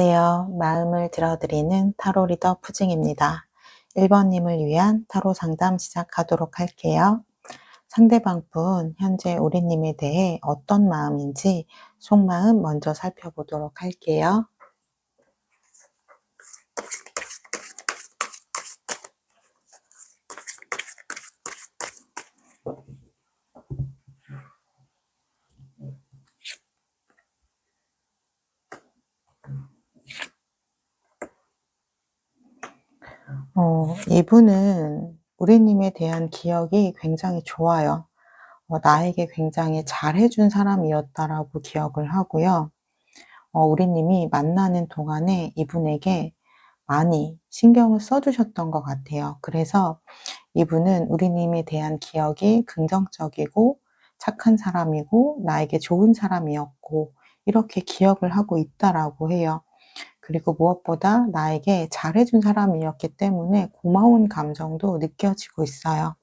안녕하세요. 마음을 들어드리는 타로 리더 푸징입니다. 1번님을 위한 타로 상담 시작하도록 할게요. 상대방 분, 현재 우리님에 대해 어떤 마음인지 속마음 먼저 살펴보도록 할게요. 이분은 우리님에 대한 기억이 굉장히 좋아요. 나에게 굉장히 잘해준 사람이었다라고 기억을 하고요. 우리님이 만나는 동안에 이분에게 많이 신경을 써주셨던 것 같아요. 그래서 이분은 우리님에 대한 기억이 긍정적이고 착한 사람이고 나에게 좋은 사람이었고 이렇게 기억을 하고 있다라고 해요. 그리고 무엇보다 나에게 잘해준 사람이었기 때문에 고마운 감정도 느껴지고 있어요.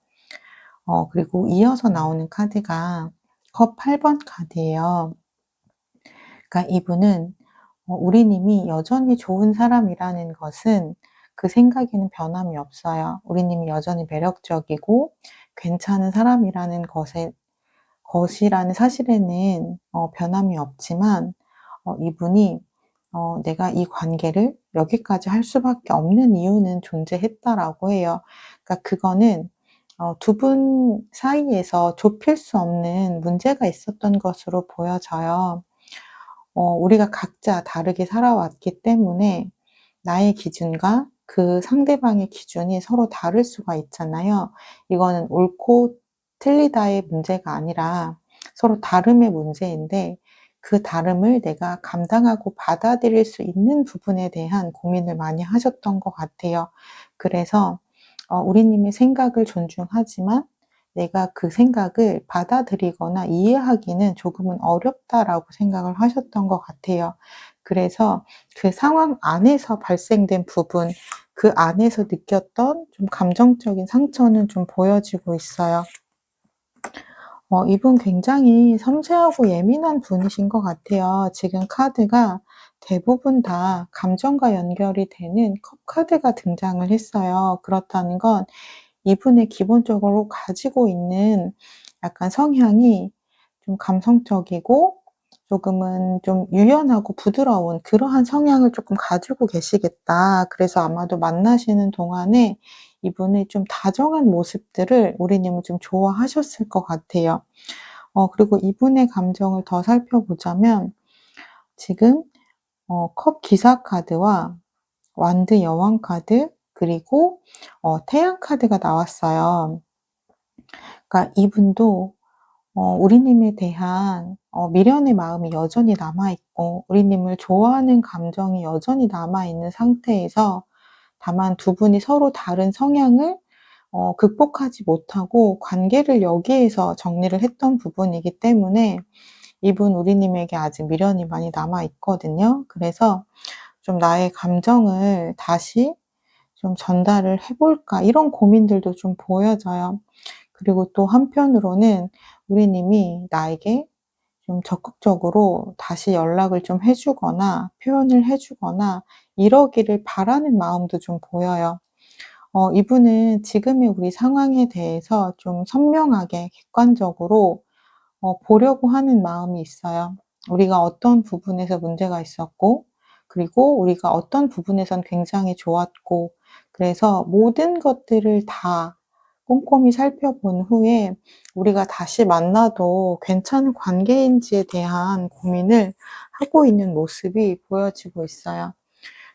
그리고 이어서 나오는 카드가 컵 8번 카드예요. 그러니까 이분은 우리님이 여전히 좋은 사람이라는 것은 그 생각에는 변함이 없어요. 우리님이 여전히 매력적이고 괜찮은 사람이라는 것이라는 사실에는 변함이 없지만 이분이 내가 이 관계를 여기까지 할 수밖에 없는 이유는 존재했다라고 해요. 그러니까 그거는 두 분 사이에서 좁힐 수 없는 문제가 있었던 것으로 보여져요. 우리가 각자 다르게 살아왔기 때문에 나의 기준과 그 상대방의 기준이 서로 다를 수가 있잖아요. 이거는 옳고 틀리다의 문제가 아니라 서로 다름의 문제인데 그 다름을 내가 감당하고 받아들일 수 있는 부분에 대한 고민을 많이 하셨던 것 같아요. 그래서 우리님의 생각을 존중하지만 내가 그 생각을 받아들이거나 이해하기는 조금은 어렵다라고 생각을 하셨던 것 같아요. 그래서 그 상황 안에서 발생된 부분, 그 안에서 느꼈던 좀 감정적인 상처는 좀 보여지고 있어요. 이분 굉장히 섬세하고 예민한 분이신 것 같아요. 지금 카드가 대부분 다 감정과 연결이 되는 컵 카드가 등장을 했어요. 그렇다는 건 이분의 기본적으로 가지고 있는 약간 성향이 좀 감성적이고 조금은 좀 유연하고 부드러운 그러한 성향을 조금 가지고 계시겠다. 그래서 아마도 만나시는 동안에 이분의 좀 다정한 모습들을 우리님은 좀 좋아하셨을 것 같아요. 그리고 이분의 감정을 더 살펴보자면 지금 컵 기사 카드와 완드 여왕 카드 그리고 태양 카드가 나왔어요. 그러니까 이분도 우리님에 대한 미련의 마음이 여전히 남아 있고 우리님을 좋아하는 감정이 여전히 남아 있는 상태에서 다만 두 분이 서로 다른 성향을 극복하지 못하고 관계를 여기에서 정리를 했던 부분이기 때문에 이분 우리님에게 아직 미련이 많이 남아 있거든요. 그래서 좀 '나의 감정을 다시 좀 전달을 해 볼까?' 이런 고민들도 좀 보여져요. 그리고 또 한편으로는 우리님이 나에게 좀 적극적으로 다시 연락을 좀 해 주거나 표현을 해 주거나 이러기를 바라는 마음도 좀 보여요. 이분은 지금의 우리 상황에 대해서 좀 선명하게 객관적으로 보려고 하는 마음이 있어요. 우리가 어떤 부분에서 문제가 있었고 그리고 우리가 어떤 부분에선 굉장히 좋았고 그래서 모든 것들을 다 꼼꼼히 살펴본 후에 우리가 다시 만나도 괜찮은 관계인지에 대한 고민을 하고 있는 모습이 보여지고 있어요.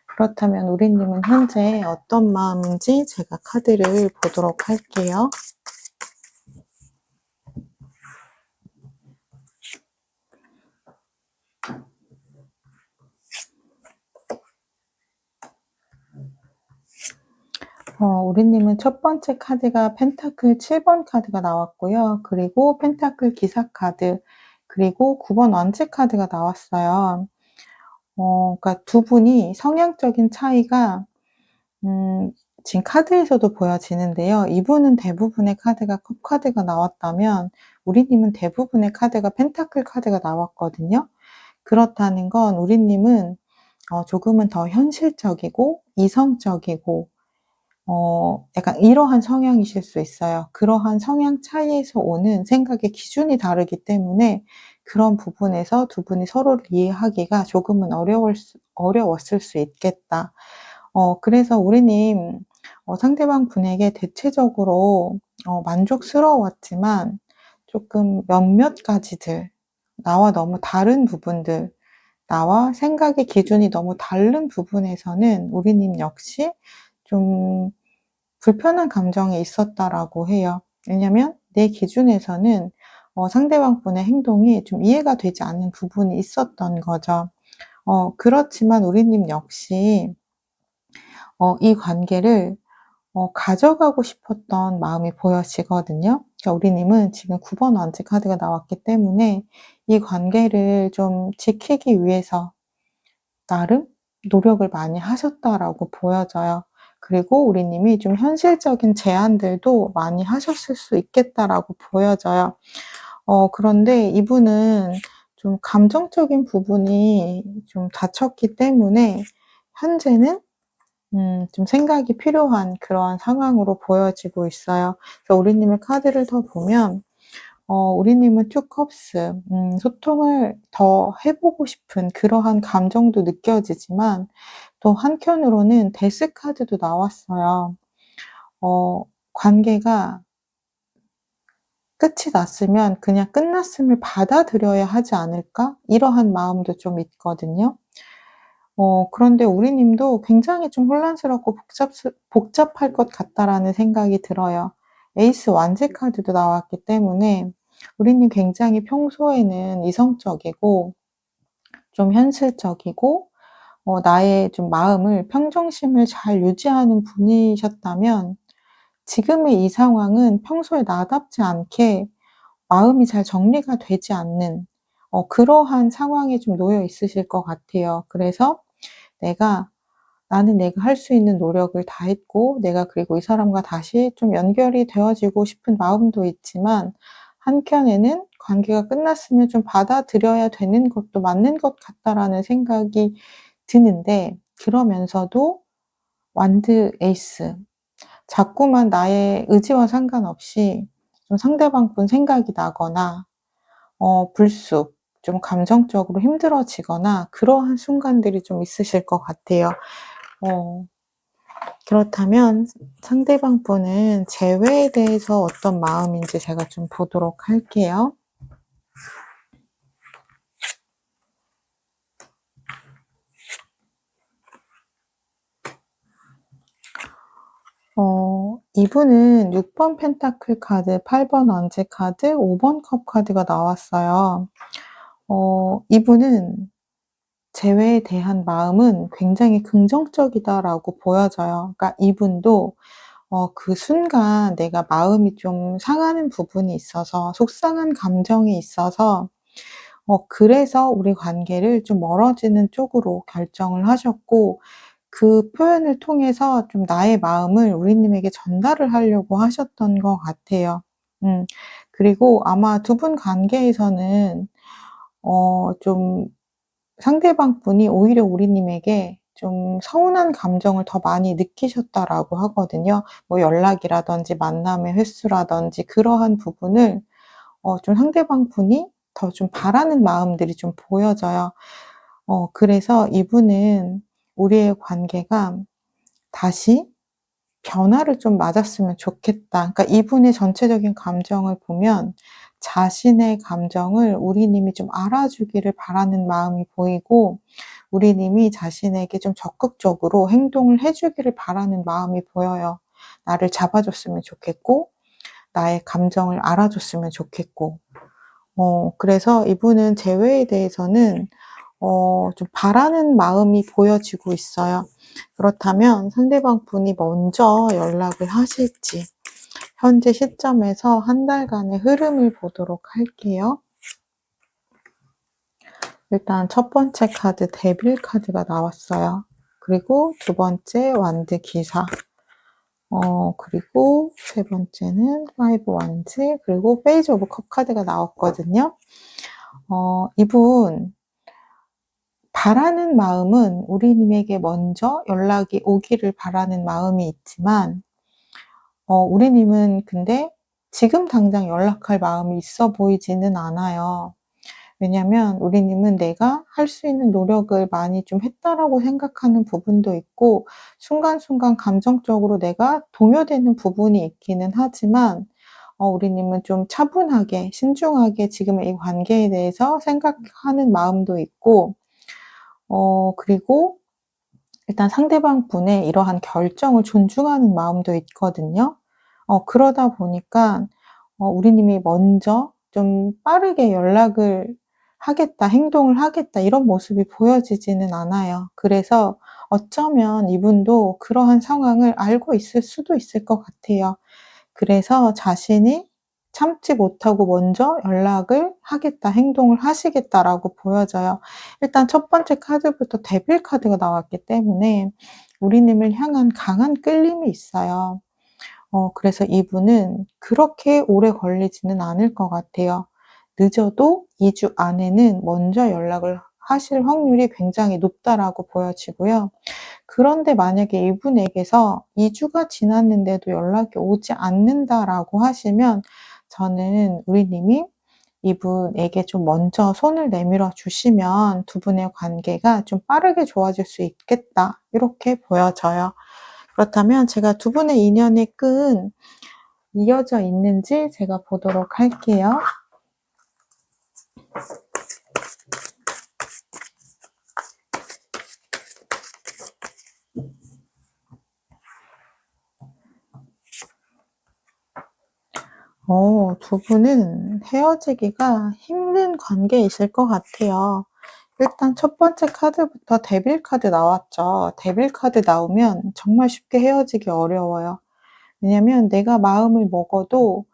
그렇다면 우리님은 현재 어떤 마음인지 제가 카드를 보도록 할게요. 우리님은 첫 번째 카드가 펜타클 7번 카드가 나왔고요. 그리고 펜타클 기사 카드, 그리고 9번 왕체 카드가 나왔어요. 그러니까 두 분이 성향적인 차이가 음 지금 카드에서도 보여지는데요. 이분은 대부분의 카드가 컵 카드가 나왔다면 우리님은 대부분의 카드가 펜타클 카드가 나왔거든요. 그렇다는 건 우리님은 조금은 더 현실적이고 이성적이고 약간 이러한 성향이실 수 있어요. 그러한 성향 차이에서 오는 생각의 기준이 다르기 때문에 그런 부분에서 두 분이 서로를 이해하기가 조금은 어려웠을 수 있겠다. 그래서 우리님, 상대방 분에게 대체적으로 만족스러웠지만 조금 몇몇 가지들, 나와 너무 다른 부분들, 나와 생각의 기준이 너무 다른 부분에서는 우리님 역시 좀 불편한 감정이 있었다라고 해요. 왜냐면 내 기준에서는 상대방 분의 행동이 좀 이해가 되지 않는 부분이 있었던 거죠. 그렇지만 우리님 역시 이 관계를 가져가고 싶었던 마음이 보여지거든요. 그러니까 우리님은 지금 9번 원지 카드가 나왔기 때문에 이 관계를 좀 지키기 위해서 나름 노력을 많이 하셨다라고 보여져요. 그리고 우리님이 좀 현실적인 제안들도 많이 하셨을 수 있겠다라고 보여져요. 그런데 이분은 좀 감정적인 부분이 좀 다쳤기 때문에 현재는 좀 생각이 필요한 그러한 상황으로 보여지고 있어요. 그래서 우리님의 카드를 더 보면 우리님은 투 컵스, 소통을 더 해보고 싶은 그러한 감정도 느껴지지만 또 한켠으로는 데스 카드도 나왔어요. 관계가 끝이 났으면 그냥 끝났음을 받아들여야 하지 않을까? 이러한 마음도 좀 있거든요. 그런데 우리님도 굉장히 좀 혼란스럽고 복잡할 것 같다라는 생각이 들어요. 에이스 완제 카드도 나왔기 때문에 우리님 굉장히 평소에는 이성적이고 좀 현실적이고 나의 좀 마음을 평정심을 잘 유지하는 분이셨다면 지금의 이 상황은 평소에 나답지 않게 마음이 잘 정리가 되지 않는 그러한 상황에 좀 놓여 있으실 것 같아요. 그래서 내가 나는 내가 할 수 있는 노력을 다했고 내가 그리고 이 사람과 다시 좀 연결이 되어지고 싶은 마음도 있지만 한켠에는 '관계가 끝났으면 좀 받아들여야 되는 것도 맞는 것 같다.'라는 생각이 드는데 그러면서도 완드 에이스 자꾸만 나의 의지와 상관없이 좀 상대방 분 생각이 나거나 불쑥 좀 감정적으로 힘들어지거나 그러한 순간들이 좀 있으실 것 같아요. 어 그렇다면 상대방 분은 재회에 대해서 어떤 마음인지 제가 좀 보도록 할게요. 이분은 6번 펜타클 카드, 8번 원지 카드, 5번 컵 카드가 나왔어요. 이분은 재회에 대한 마음은 굉장히 긍정적이다라고 보여져요. 그러니까 이분도 그 순간 내가 마음이 좀 상하는 부분이 있어서 속상한 감정이 있어서 그래서 우리 관계를 좀 멀어지는 쪽으로 결정을 하셨고 그 표현을 통해서 좀 나의 마음을 우리님에게 전달을 하려고 하셨던 것 같아요. 음. 그리고 아마 두 분 관계에서는 좀 상대방 분이 오히려 우리님에게 좀 서운한 감정을 더 많이 느끼셨다라고 하거든요. 뭐 연락이라든지 만남의 횟수라든지 그러한 부분을 좀 상대방 분이 더 좀 바라는 마음들이 좀 보여져요. 그래서 이분은 우리의 관계가 다시 변화를 좀 맞았으면 좋겠다. 그러니까 이분의 전체적인 감정을 보면 자신의 감정을 우리님이 좀 알아주기를 바라는 마음이 보이고 우리님이 자신에게 좀 적극적으로 행동을 해 주기를 바라는 마음이 보여요. 나를 잡아줬으면 좋겠고 나의 감정을 알아줬으면 좋겠고 그래서 이분은 재회에 대해서는 좀 바라는 마음이 보여지고 있어요. 그렇다면 상대방 분이 먼저 연락을 하실지 현재 시점에서 한 달간의 흐름을 보도록 할게요. 일단 첫 번째 카드 데빌 카드가 나왔어요. 그리고 두 번째 완드 기사 그리고 세 번째는 파이브 원즈 그리고 페이지 오브 컵 카드가 나왔거든요. 이분 바라는 마음은 우리님에게 먼저 연락이 오기를 바라는 마음이 있지만 우리님은 근데 지금 당장 연락할 마음이 있어 보이지는 않아요. 왜냐면 우리님은 내가 할 수 있는 노력을 많이 좀 했다라고 생각하는 부분도 있고 순간순간 감정적으로 내가 동요되는 부분이 있기는 하지만 우리님은 좀 차분하게 신중하게 지금의 이 관계에 대해서 생각하는 마음도 있고 그리고 일단 상대방 분의 이러한 결정을 존중하는 마음도 있거든요. 그러다 보니까 우리님이 먼저 좀 빠르게 연락을 하겠다, 행동을 하겠다 이런 모습이 보여지지는 않아요. 그래서 어쩌면 이분도 그러한 상황을 알고 있을 수도 있을 것 같아요. 그래서 자신이 참지 못하고 먼저 연락을 하겠다, 행동을 하시겠다라고 보여져요. 일단 첫 번째 카드부터 데빌 카드가 나왔기 때문에 우리님을 향한 강한 끌림이 있어요. 그래서 이분은 그렇게 오래 걸리지는 않을 것 같아요. 늦어도 2주 안에는 먼저 연락을 하실 확률이 굉장히 높다라고 보여지고요. 그런데 만약에 이분에게서 2 주가 지났는데도 연락이 오지 않는다라고 하시면 저는 우리 님이 이분에게 좀 먼저 손을 내밀어 주시면 두 분의 관계가 좀 빠르게 좋아질 수 있겠다 이렇게 보여져요. 그렇다면 제가 두 분의 인연의 끈 이어져 있는지 제가 보도록 할게요. 두 분은 헤어지기가 힘든 관계이실 것 같아요. 일단 첫 번째 카드부터 데빌 카드 나왔죠. 데빌 카드 나오면 정말 쉽게 헤어지기 어려워요. 왜냐면 내가 마음을 먹어도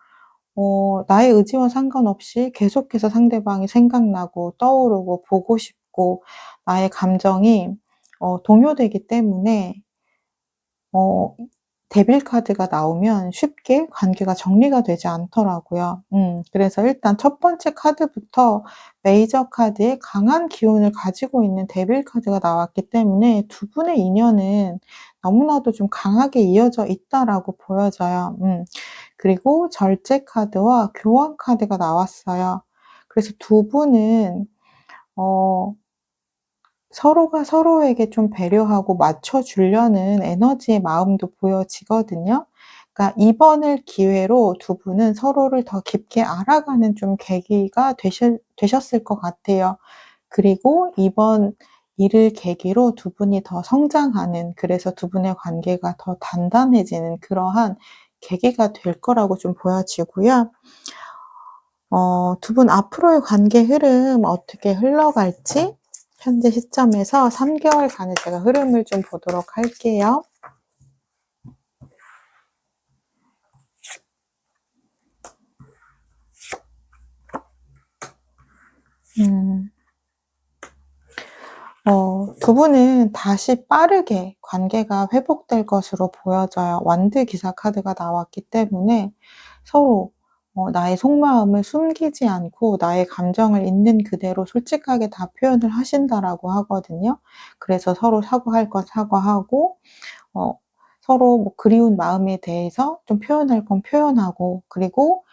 나의 의지와 상관없이 계속해서 상대방이 생각나고 떠오르고 보고 싶고 나의 감정이 동요되기 때문에 어 데빌 카드가 나오면 쉽게 관계가 정리가 되지 않더라고요. 그래서 일단 첫 번째 카드부터 메이저 카드에 강한 기운을 가지고 있는 데빌 카드가 나왔기 때문에 두 분의 인연은 너무나도 좀 강하게 이어져 있다라고 보여져요. 그리고 절제 카드와 교환 카드가 나왔어요. 그래서 두 분은 어 서로가 서로에게 좀 배려하고 맞춰 주려는 에너지의 마음도 보여지거든요. 그러니까 이번을 기회로 두 분은 서로를 더 깊게 알아가는 좀 계기가 되셨을 것 같아요. 그리고 이번 일을 계기로 두 분이 더 성장하는, 그래서 두 분의 관계가 더 단단해지는 그러한 계기가 될 거라고 좀 보여지고요. 두 분 앞으로의 관계 흐름 어떻게 흘러갈지 현재 시점에서 3개월간의 제가 흐름을 좀 보도록 할게요. 음. 두 분은 다시 빠르게 관계가 회복될 것으로 보여져요. 완드 기사 카드가 나왔기 때문에 서로 나의 속마음을 숨기지 않고 나의 감정을 있는 그대로 솔직하게 다 표현을 하신다라고 하거든요. 그래서 서로 사과할 건 사과하고 어 서로 뭐 그리운 마음에 대해서 좀 표현할 건 표현하고, 그리고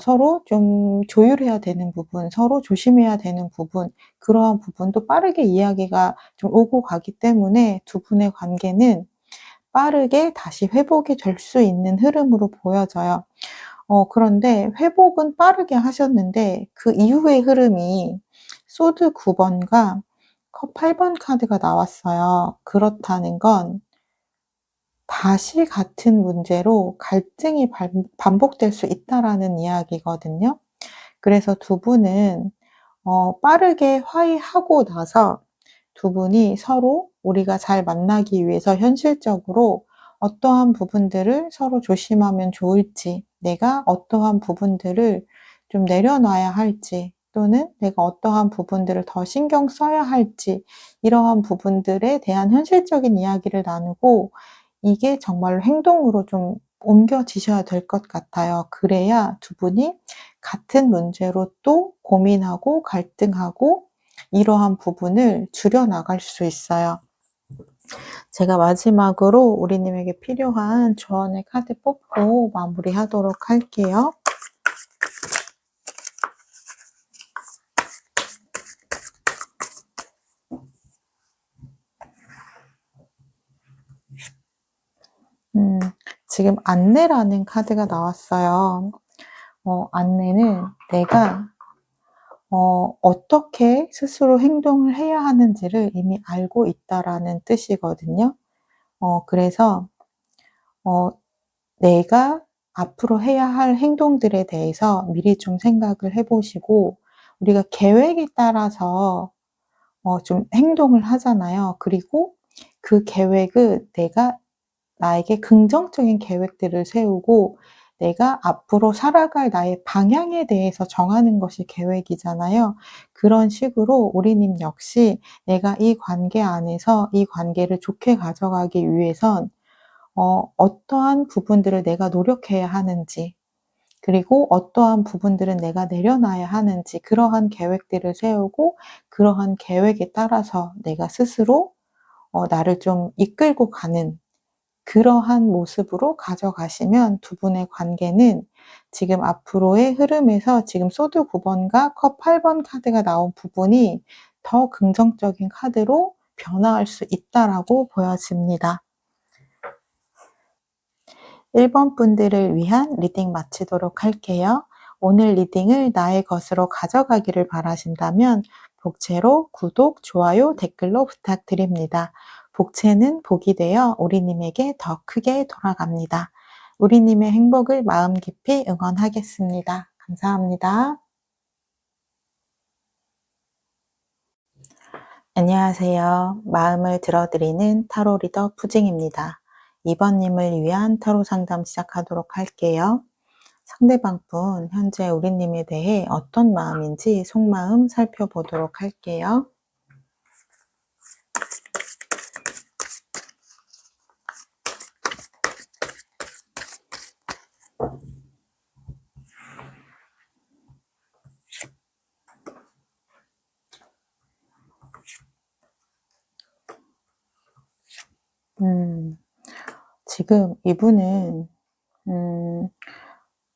서로 좀 조율해야 되는 부분, 서로 조심해야 되는 부분, 그러한 부분도 빠르게 이야기가 좀 오고 가기 때문에 두 분의 관계는 빠르게 다시 회복이 될 수 있는 흐름으로 보여져요. 그런데 회복은 빠르게 하셨는데 그 이후의 흐름이 소드 9 번과 컵 8번 카드가 나왔어요. 그렇다는 건 다시 같은 문제로 갈등이 반복될 수 있다라는 이야기거든요. 그래서 두 분은 빠르게 화해하고 나서 두 분이 서로 우리가 잘 만나기 위해서 현실적으로 어떠한 부분들을 서로 조심하면 좋을지, 내가 어떠한 부분들을 좀 내려놔야 할지, 또는 내가 어떠한 부분들을 더 신경 써야 할지, 이러한 부분들에 대한 현실적인 이야기를 나누고 이게 정말로 행동으로 좀 옮겨지셔야 될 것 같아요. 그래야 두 분이 같은 문제로 또 고민하고 갈등하고 이러한 부분을 줄여나갈 수 있어요. 제가 마지막으로 우리님에게 필요한 조언의 카드 뽑고 마무리하도록 할게요. 지금 안내라는 카드가 나왔어요. 안내는 내가 어떻게 스스로 행동을 해야 하는지를 이미 알고 있다라는 뜻이거든요. 그래서 내가 앞으로 해야 할 행동들에 대해서 미리 좀 생각을 해 보시고, 우리가 계획에 따라서 좀 행동을 하잖아요. 그리고 그 계획을 내가 나에게 긍정적인 계획들을 세우고 내가 앞으로 살아갈 나의 방향에 대해서 정하는 것이 계획이잖아요. 그런 식으로 우리님 역시 내가 이 관계 안에서 이 관계를 좋게 가져가기 위해선 어떠한 부분들을 내가 노력해야 하는지, 그리고 어떠한 부분들은 내가 내려놔야 하는지, 그러한 계획들을 세우고 그러한 계획에 따라서 내가 스스로 나를 좀 이끌고 가는 그러한 모습으로 가져가시면 두 분의 관계는 지금 앞으로의 흐름에서 지금 소드 9번과 컵 8번 카드가 나온 부분이 더 긍정적인 카드로 변화할 수 있다라고 보여집니다. 1번 분들을 위한 리딩 마치도록 할게요. 오늘 리딩을 나의 것으로 가져가기를 바라신다면 복채로 구독, 좋아요, 댓글로 부탁드립니다. 복채는 복이 되어 우리님에게 더 크게 돌아갑니다. 우리님의 행복을 마음 깊이 응원하겠습니다. 감사합니다. 안녕하세요. 마음을 들어드리는 타로 리더 푸징입니다. 2번님을 위한 타로 상담 시작하도록 할게요. 상대방 분, 현재 우리님에 대해 어떤 마음인지 속마음 살펴보도록 할게요. 지금 이분은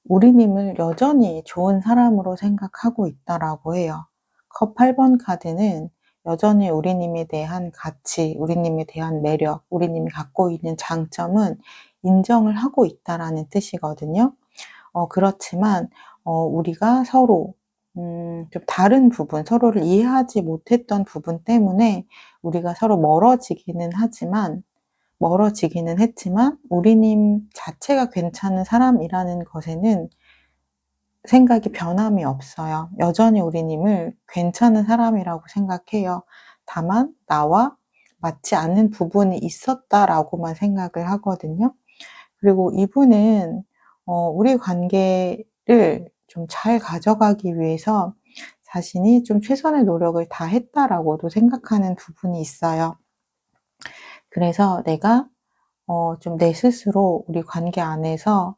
우리님을 여전히 좋은 사람으로 생각하고 있다라고 해요. 컵 8번 카드는 여전히 우리님에 대한 가치, 우리님에 대한 매력, 우리님이 갖고 있는 장점은 인정을 하고 있다라는 뜻이거든요. 그렇지만 우리가 서로 좀 다른 부분, 서로를 이해하지 못했던 부분 때문에 우리가 서로 멀어지기는 했지만 우리님 자체가 괜찮은 사람이라는 것에는 생각이 변함이 없어요. 여전히 우리님을 괜찮은 사람이라고 생각해요. 다만 나와 맞지 않는 부분이 있었다라고만 생각을 하거든요. 그리고 이분은 우리 관계를 좀 잘 가져가기 위해서 자신이 좀 최선의 노력을 다했다라고도 생각하는 부분이 있어요. 그래서 내가 좀 내 스스로 우리 관계 안에서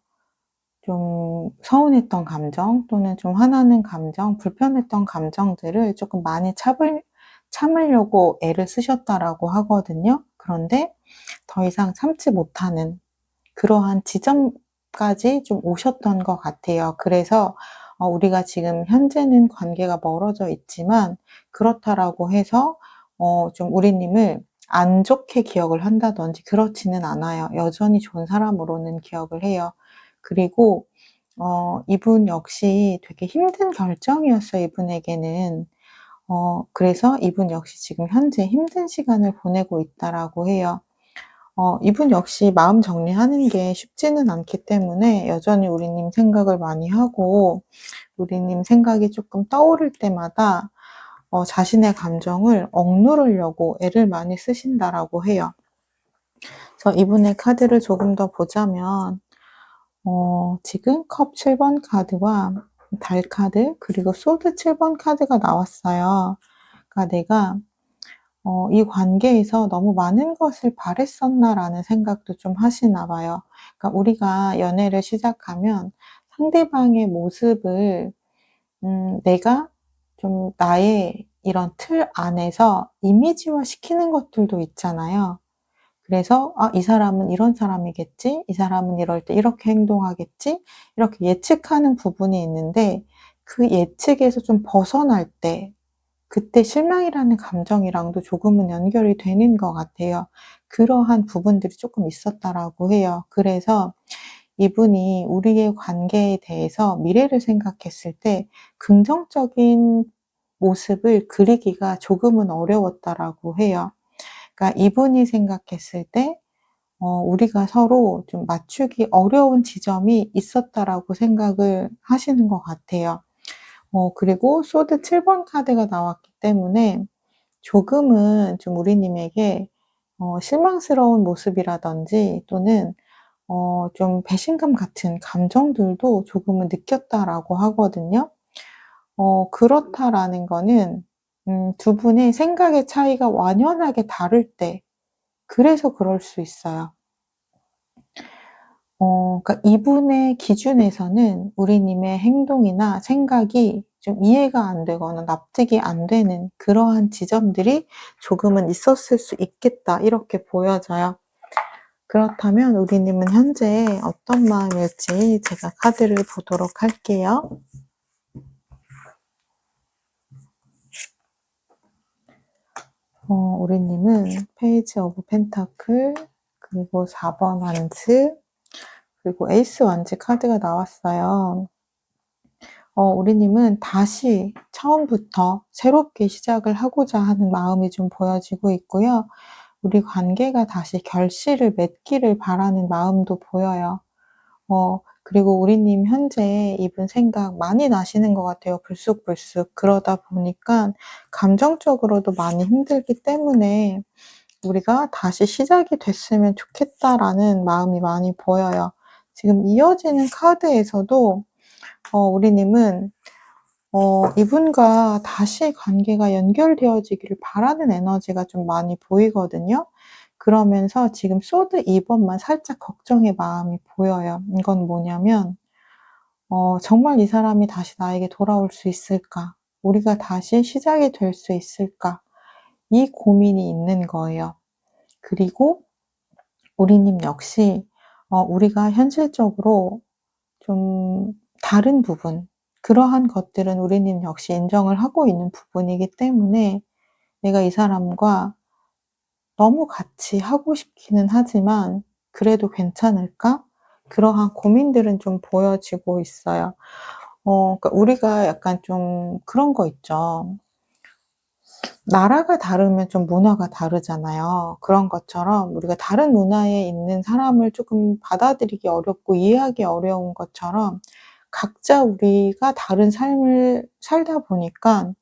좀 서운했던 감정 또는 좀 화나는 감정, 불편했던 감정들을 조금 많이 참으려고 애를 쓰셨다라고 하거든요. 그런데 더 이상 참지 못하는 그러한 지점까지 좀 오셨던 것 같아요. 그래서 우리가 지금 현재는 관계가 멀어져 있지만 그렇다라고 해서 좀 우리님을 안 좋게 기억을 한다든지 그렇지는 않아요. 여전히 좋은 사람으로는 기억을 해요. 그리고 이분 역시 되게 힘든 결정이었어요, 이분에게는. 그래서 이분 역시 지금 현재 힘든 시간을 보내고 있다라고 해요. 이분 역시 마음 정리하는 게 쉽지는 않기 때문에 여전히 우리님 생각을 많이 하고 우리님 생각이 조금 떠오를 때마다 자신의 감정을 억누르려고 애를 많이 쓰신다라고 해요. 그래서 이분의 카드를 조금 더 보자면 지금 컵 7번 카드와 달 카드 그리고 소드 7번 카드가 나왔어요. 그러니까 내가 이 관계에서 '너무 많은 것을 바랬었나.'라는 생각도 좀 하시나 봐요. 그러니까 우리가 연애를 시작하면 상대방의 모습을 내가 좀 나의 이런 틀 안에서 이미지화 시키는 것들도 있잖아요. 그래서 '아 이 사람은 이런 사람이겠지. 이 사람은 이럴 때 이렇게 행동하겠지.' 이렇게 예측하는 부분이 있는데 그 예측에서 좀 벗어날 때 그때 실망이라는 감정이랑도 조금은 연결이 되는 것 같아요. 그러한 부분들이 쪼끔 있었다라고 해요. 그래서 이분이 우리의 관계에 대해서 미래를 생각했을 때 긍정적인 모습을 그리기가 조금은 어려웠다라고 해요. 그러니까 이분이 생각했을 때 우리가 서로 좀 맞추기 어려운 지점이 있었다라고 생각을 하시는 것 같아요. 그리고 소드 7번 카드가 나왔기 때문에 조금은 좀 우리님에게 실망스러운 모습이라든지 또는 좀 배신감 같은 감정들도 조금은 느꼈다라고 하거든요. 그렇다라는 거는 두 분의 생각의 차이가 완연하게 다를 때 그래서 그럴 수 있어요. 그러니까 이분의 기준에서는 우리님의 행동이나 생각이 좀 이해가 안 되거나 납득이 안 되는 그러한 지점들이 조금은 있었을 수 있겠다 이렇게 보여져요. 그렇다면 우리님은 현재 어떤 마음일지 제가 카드를 보도록 할게요. 우리님은 페이지 오브 펜타클 그리고 4번 완즈 그리고 에이스 완즈 카드가 나왔어요. 우리님은 다시 처음부터 새롭게 시작을 하고자 하는 마음이 좀 보여지고 있고요. 우리 관계가 다시 결실을 맺기를 바라는 마음도 보여요. 그리고 우리님 현재 이분 생각 많이 나시는 것 같아요, 불쑥불쑥. 그러다 보니까 감정적으로도 많이 힘들기 때문에 '우리가 다시 시작이 됐으면 좋겠다.'라는 마음이 많이 보여요. 지금 이어지는 카드에서도 우리님은 이분과 다시 관계가 연결되어지기를 바라는 에너지가 좀 많이 보이거든요. 그러면서 지금 소드 2 번만 살짝 걱정의 마음이 보여요. 이건 뭐냐면 '정말 이 사람이 다시 나에게 돌아올 수 있을까? 우리가 다시 시작이 될 수 있을까?' 이 고민이 있는 거예요. 그리고 우리님 역시 우리가 현실적으로 좀 다른 부분 그러한 것들은 우리는 역시 인정을 하고 있는 부분이기 때문에 '내가 이 사람과 너무 같이 하고 싶기는 하지만 그래도 괜찮을까?' 그러한 고민들은 좀 보여지고 있어요. 그러니까 우리가 약간 좀 그런 거 있죠. 나라가 다르면 좀 문화가 다르잖아요. 그런 것처럼 우리가 다른 문화에 있는 사람을 쪼끔 받아들이기 어렵고 이해하기 어려운 것처럼 각자 우리가 다른 삶을 살다 보니깐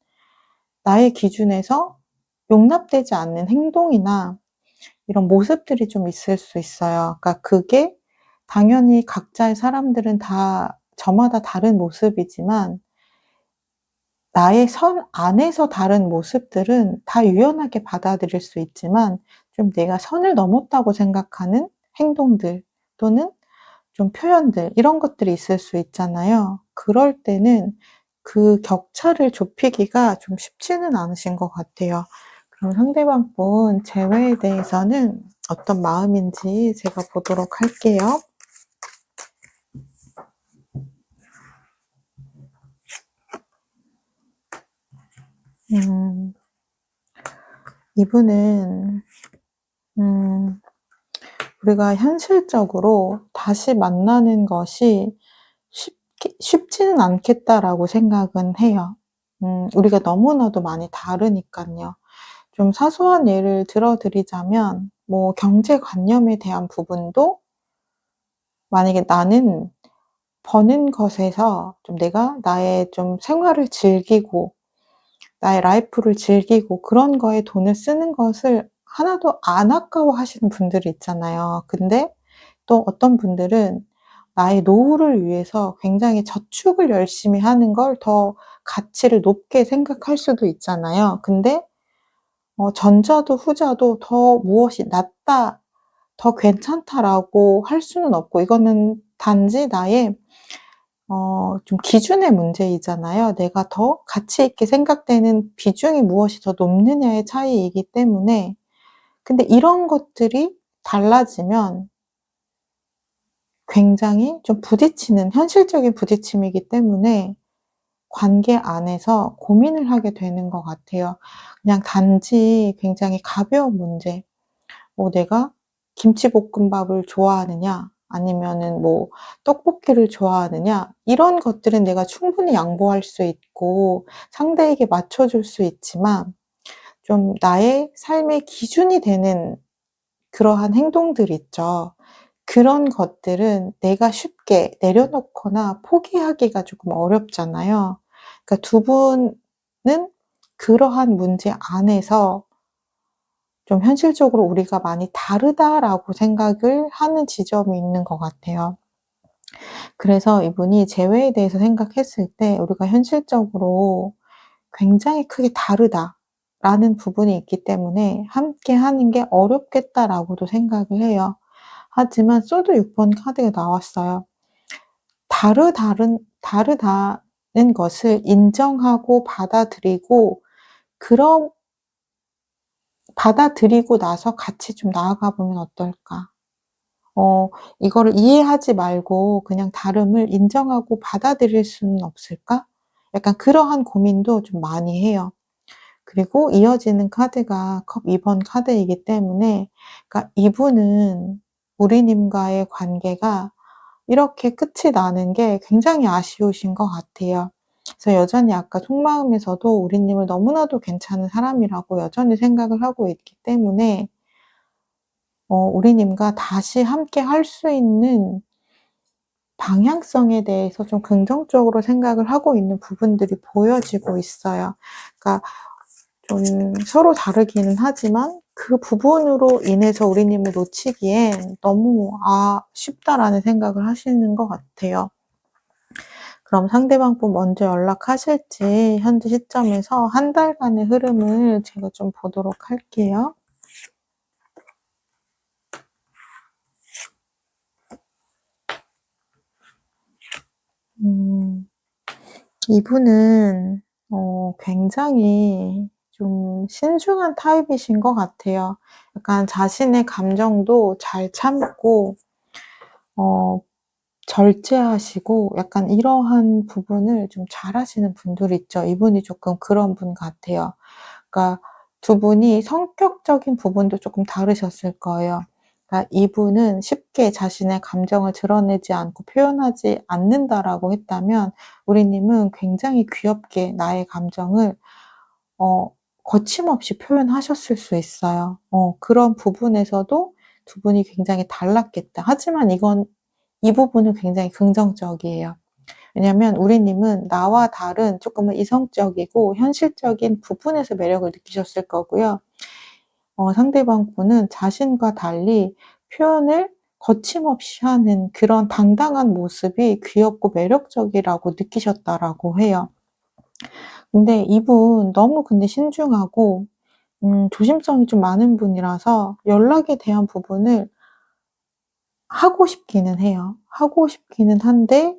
나의 기준에서 용납되지 않는 행동이나 이런 모습들이 좀 있을 수 있어요. 그러니까 그게 당연히 각자의 사람들은 다 저마다 다른 모습이지만 나의 선 안에서 다른 모습들은 다 유연하게 받아들일 수 있지만 좀 내가 선을 넘었다고 생각하는 행동들 또는 좀 표현들 이런 것들이 있을 수 있잖아요. 그럴 때는 그 격차를 좁히기가 좀 쉽지는 않으신 것 같아요. 그럼 상대방 분 재회에 대해서는 어떤 마음인지 제가 보도록 할게요. 음. 이분은 음 우리가 현실적으로 다시 만나는 것이 쉽지는 않겠다라고 생각은 해요. 우리가 너무나도 많이 다르니깐요. 좀 사소한 예를 들어 드리자면 뭐 경제관념에 대한 부분도 만약에 나는 버는 것에서 좀 내가 나의 좀 생활을 즐기고 나의 라이프를 즐기고 그런 거에 돈을 쓰는 것을 하나도 안 아까워하시는 분들이 있잖아요. 근데 또 어떤 분들은 나의 노후를 위해서 굉장히 저축을 열심히 하는 걸 더 가치를 높게 생각할 수도 있잖아요. 근데 전자도 후자도 더 무엇이 낫다, 더 괜찮다라고 할 수는 없고 이거는 단지 나의 좀 기준의 문제이잖아요. 내가 더 가치 있게 생각되는 비중이 무엇이 더 높느냐의 차이이기 때문에, 근데 이런 것들이 달라지면 굉장히 좀 부딪히는 현실적인 부딪힘이기 때문에 관계 안에서 고민을 하게 되는 것 같아요. 그냥 단지 굉장히 가벼운 문제, 내가 김치볶음밥을 좋아하느냐 아니면은 뭐 떡볶이를 좋아하느냐, 이런 것들은 내가 충분히 양보할 수 있고 상대에게 맞춰 줄 수 있지만, 좀 나의 삶의 기준이 되는 그러한 행동들 있죠. 그런 것들은 내가 쉽게 내려놓거나 포기하기가 조금 어렵잖아요. 그러니까 두 분은 그러한 문제 안에서 좀 현실적으로 '우리가 많이 다르다.'라고 생각을 하는 지점이 있는 것 같아요. 그래서 이분이 재회에 대해서 생각했을 때 우리가 현실적으로 굉장히 크게 다르다라는 부분이 있기 때문에 '함께 하는 게 어렵겠다.'라고도 생각을 해요. 하지만 소드 6번 카드가 나왔어요. 다르다는 것을 인정하고 그런 받아들이고 나서 같이 좀 나아가 보면 어떨까? 어 이거를 이해하지 말고 그냥 다름을 인정하고 받아들일 수는 없을까? 약간 그러한 고민도 좀 많이 해요. 그리고 이어지는 카드가 컵 2번 카드이기 때문에, 그러니까 이분은 우리님과의 관계가 이렇게 끝이 나는 게 굉장히 아쉬우신 것 같아요. 그래서 여전히 아까 속마음에서도 우리님을 너무나도 괜찮은 사람이라고 여전히 생각을 하고 있기 때문에, 우리님과 다시 함께 할 수 있는 방향성에 대해서 좀 긍정적으로 생각을 하고 있는 부분들이 보여지고 있어요. 그러니까 좀 서로 다르기는 하지만 그 부분으로 인해서 우리님을 놓치기엔 너무 '아쉽다.'라는 생각을 하시는 것 같아요. 그럼 상대방 분 먼저 연락하실지 현재 시점에서 한 달간의 흐름을 제가 좀 보도록 할게요. 음. 이분은 굉장히 좀 신중한 타입이신 것 같아요. 약간 자신의 감정도 잘 참고 어 절제하시고 약간 이러한 부분을 좀 잘하시는 분들 있죠. 이분이 조금 그런 분 같아요. 그러니까 두 분이 성격적인 부분도 조금 다르셨을 거예요. 그러니까 이분은 쉽게 자신의 감정을 드러내지 않고 표현하지 않는다라고 했다면, 우리 님은 굉장히 귀엽게 나의 감정을 어 거침없이 표현하셨을 수 있어요. 그런 부분에서도 두 분이 굉장히 달랐겠다. 하지만 이 부분은 굉장히 긍정적이에요. 왜냐하면 우리 님은 나와 다른 쪼끔은 이성적이고 현실적인 부분에서 매력을 느끼셨을 거고요. 상대방 분은 자신과 달리 표현을 거침없이 하는 그런 당당한 모습이 귀엽고 매력적이라고 느끼셨다라고 해요. 근데 이분 너무 근데 신중하고 조심성이 좀 많은 분이라서 연락에 대한 부분을 하고 싶기는 해요. 하고 싶기는 한데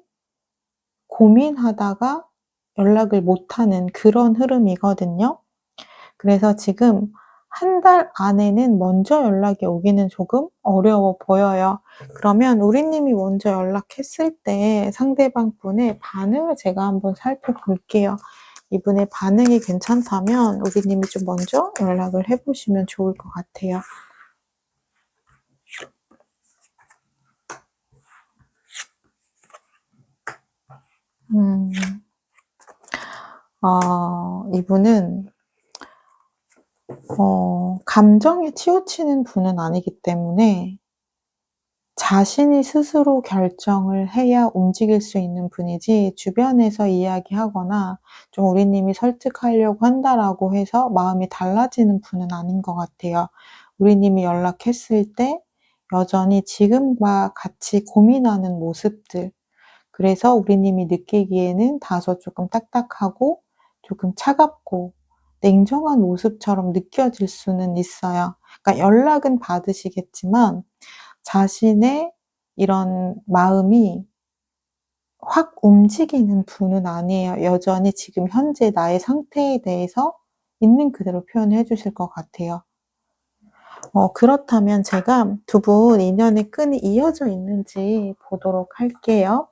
고민하다가 연락을 못 하는 그런 흐름이거든요. 그래서 지금 한 달 안에는 먼저 연락이 오기는 조금 어려워 보여요. 그러면 우리 님이 먼저 연락했을 때 상대방 분의 반응을 제가 한번 살펴볼게요. 이분의 반응이 괜찮다면 우리 님이 좀 먼저 연락을 해 보시면 좋을 것 같아요. 음. 이분은 감정에 치우치는 분은 아니기 때문에 자신이 스스로 결정을 해야 움직일 수 있는 분이지, 주변에서 이야기하거나 좀 우리 님이 설득하려고 한다라고 해서 마음이 달라지는 분은 아닌 것 같아요. 우리 님이 연락했을 때 여전히 지금과 같이 고민하는 모습들, 그래서 우리 님이 느끼기에는 다소 조금 딱딱하고 조금 차갑고 냉정한 모습처럼 느껴질 수는 있어요. 그러니까 연락은 받으시겠지만 자신의 이런 마음이 확 움직이는 분은 아니에요. 여전히 지금 현재 나의 상태에 대해서 있는 그대로 표현해 주실 것 같아요. 그렇다면 제가 두 분 인연의 끈이 이어져 있는지 보도록 할게요.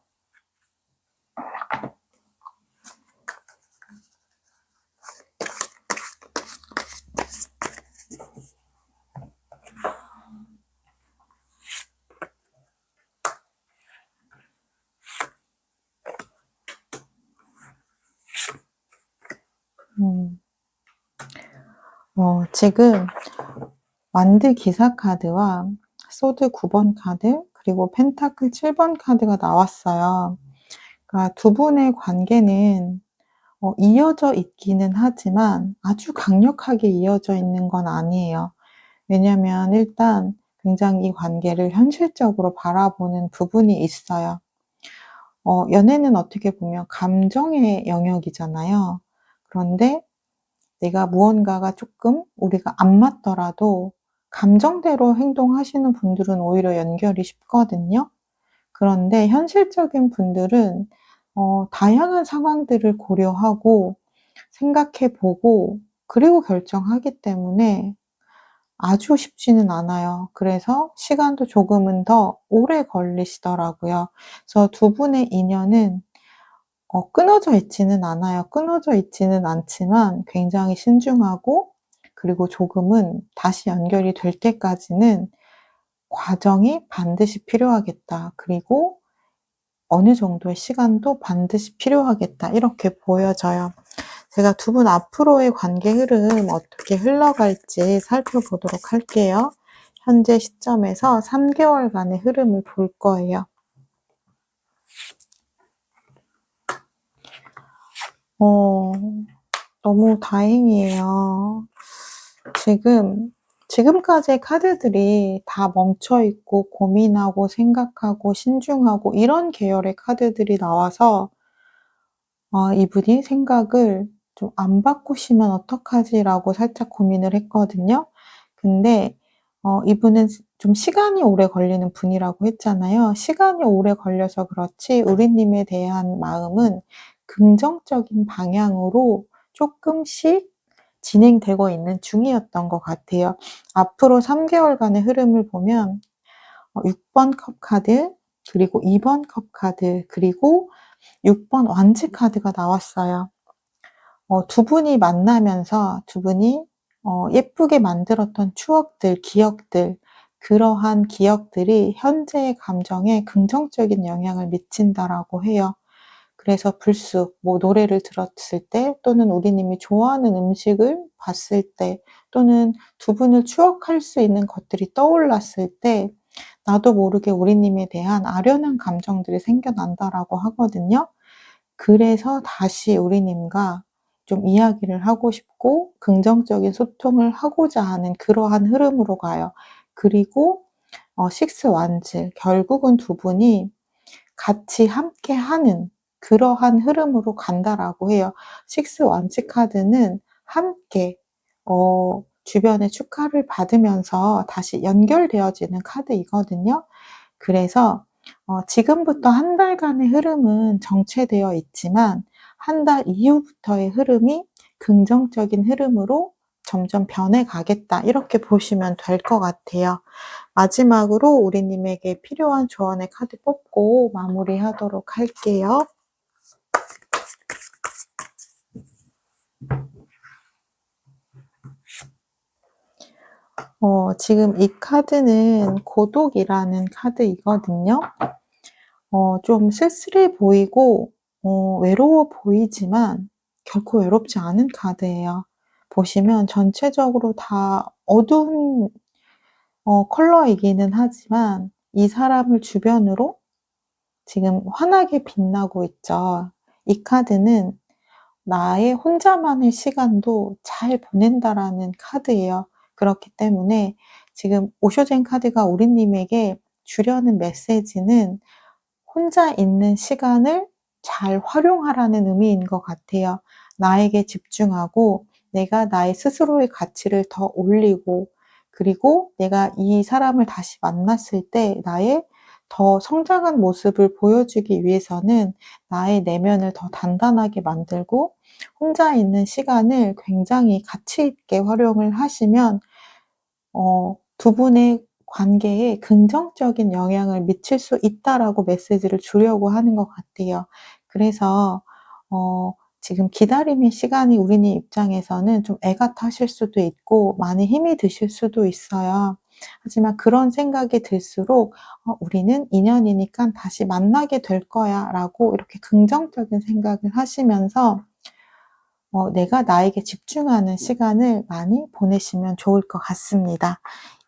음. 지금 완드 기사 카드와 소드 9번 카드 그리고 펜타클 7번 카드가 나왔어요. 그러니까 두 분의 관계는 이어져 있기는 하지만 아주 강력하게 이어져 있는 건 아니에요. 왜냐면 일단 굉장히 이 관계를 현실적으로 바라보는 부분이 있어요. 연애는 어떻게 보면 감정의 영역이잖아요. 그런데 내가 무언가가 조금 우리가 안 맞더라도 감정대로 행동하시는 분들은 오히려 연결이 쉽거든요. 그런데 현실적인 분들은 다양한 상황들을 고려하고 생각해 보고 그리고 결정하기 때문에 아주 쉽지는 않아요. 그래서 시간도 조금은 더 오래 걸리시더라고요. 그래서 두 분의 인연은 끊어져 있지는 않아요. 끊어져 있지는 않지만 굉장히 신중하고 그리고 조금은 다시 연결이 될 때까지는 과정이 반드시 필요하겠다. 그리고 어느 정도의 시간도 반드시 필요하겠다. 이렇게 보여져요. 제가 두 분 앞으로의 관계 흐름 어떻게 흘러갈지 살펴보도록 할게요. 현재 시점에서 3개월간의 흐름을 볼 거예요. 너무 다행이에요. 지금까지의 카드들이 다 멈춰있고 고민하고 생각하고 신중하고 이런 계열의 카드들이 나와서 이분이 생각을 좀 안 바꾸시면 어떡하지라고 살짝 고민을 했거든요. 근데 이분은 좀 시간이 오래 걸리는 분이라고 했잖아요. 시간이 오래 걸려서 그렇지 우리님에 대한 마음은 긍정적인 방향으로 조금씩 진행되고 있는 중이었던 것 같아요. 앞으로 3개월간의 흐름을 보면 6번 컵 카드, 그리고 2번 컵 카드, 그리고 6번 완즈 카드가 나왔어요. 두 분이 만나면서 두 분이 예쁘게 만들었던 추억들, 기억들, 그러한 기억들이 현재의 감정에 긍정적인 영향을 미친다라고 해요. 그래서 불쑥 뭐 노래를 들었을 때 또는 우리님이 좋아하는 음식을 봤을 때 또는 두 분을 추억할 수 있는 것들이 떠올랐을 때 나도 모르게 우리님에 대한 아련한 감정들이 생겨난다라고 하거든요. 그래서 다시 우리님과 좀 이야기를 하고 싶고 긍정적인 소통을 하고자 하는 그러한 흐름으로 가요. 그리고 식스 완즈 결국은 두 분이 같이 함께하는 그러한 흐름으로 간다라고 해요. 식스 완즈 카드는 함께 주변의 축하를 받으면서 다시 연결되어지는 카드이거든요. 그래서 지금부터 한 달간의 흐름은 정체되어 있지만 한 달 이후부터의 흐름이 긍정적인 흐름으로 점점 변해가겠다. 이렇게 보시면 될 것 같아요. 마지막으로 우리님에게 필요한 조언의 카드 뽑고 마무리하도록 할게요. 지금 이 카드는 고독이라는 카드이거든요. 좀 쓸쓸해 보이고 외로워 보이지만 결코 외롭지 않은 카드예요. 보시면 전체적으로 다 어두운 컬러이기는 하지만 이 사람을 주변으로 지금 환하게 빛나고 있죠. 이 카드는 나의 혼자만의 시간도 잘 보낸다라는 카드예요. 그렇기 때문에 지금 오쇼젠 카드가 우리님에게 주려는 메시지는 혼자 있는 시간을 잘 활용하라는 의미인 것 같아요. 나에게 집중하고 내가 나의 스스로의 가치를 더 올리고 그리고 내가 이 사람을 다시 만났을 때 나의 더 성장한 모습을 보여주기 위해서는 나의 내면을 더 단단하게 만들고 혼자 있는 시간을 굉장히 가치 있게 활용을 하시면 두 분의 관계에 긍정적인 영향을 미칠 수 있다라고 메시지를 주려고 하는 것 같아요. 그래서 지금 기다림의 시간이 우리네 입장에서는 좀 애가 타실 수도 있고 많이 힘이 드실 수도 있어요. 하지만 그런 생각이 들수록 '우리는 인연이니깐 다시 만나게 될 거야.'라고 이렇게 긍정적인 생각을 하시면서 내가 나에게 집중하는 시간을 많이 보내시면 좋을 것 같습니다.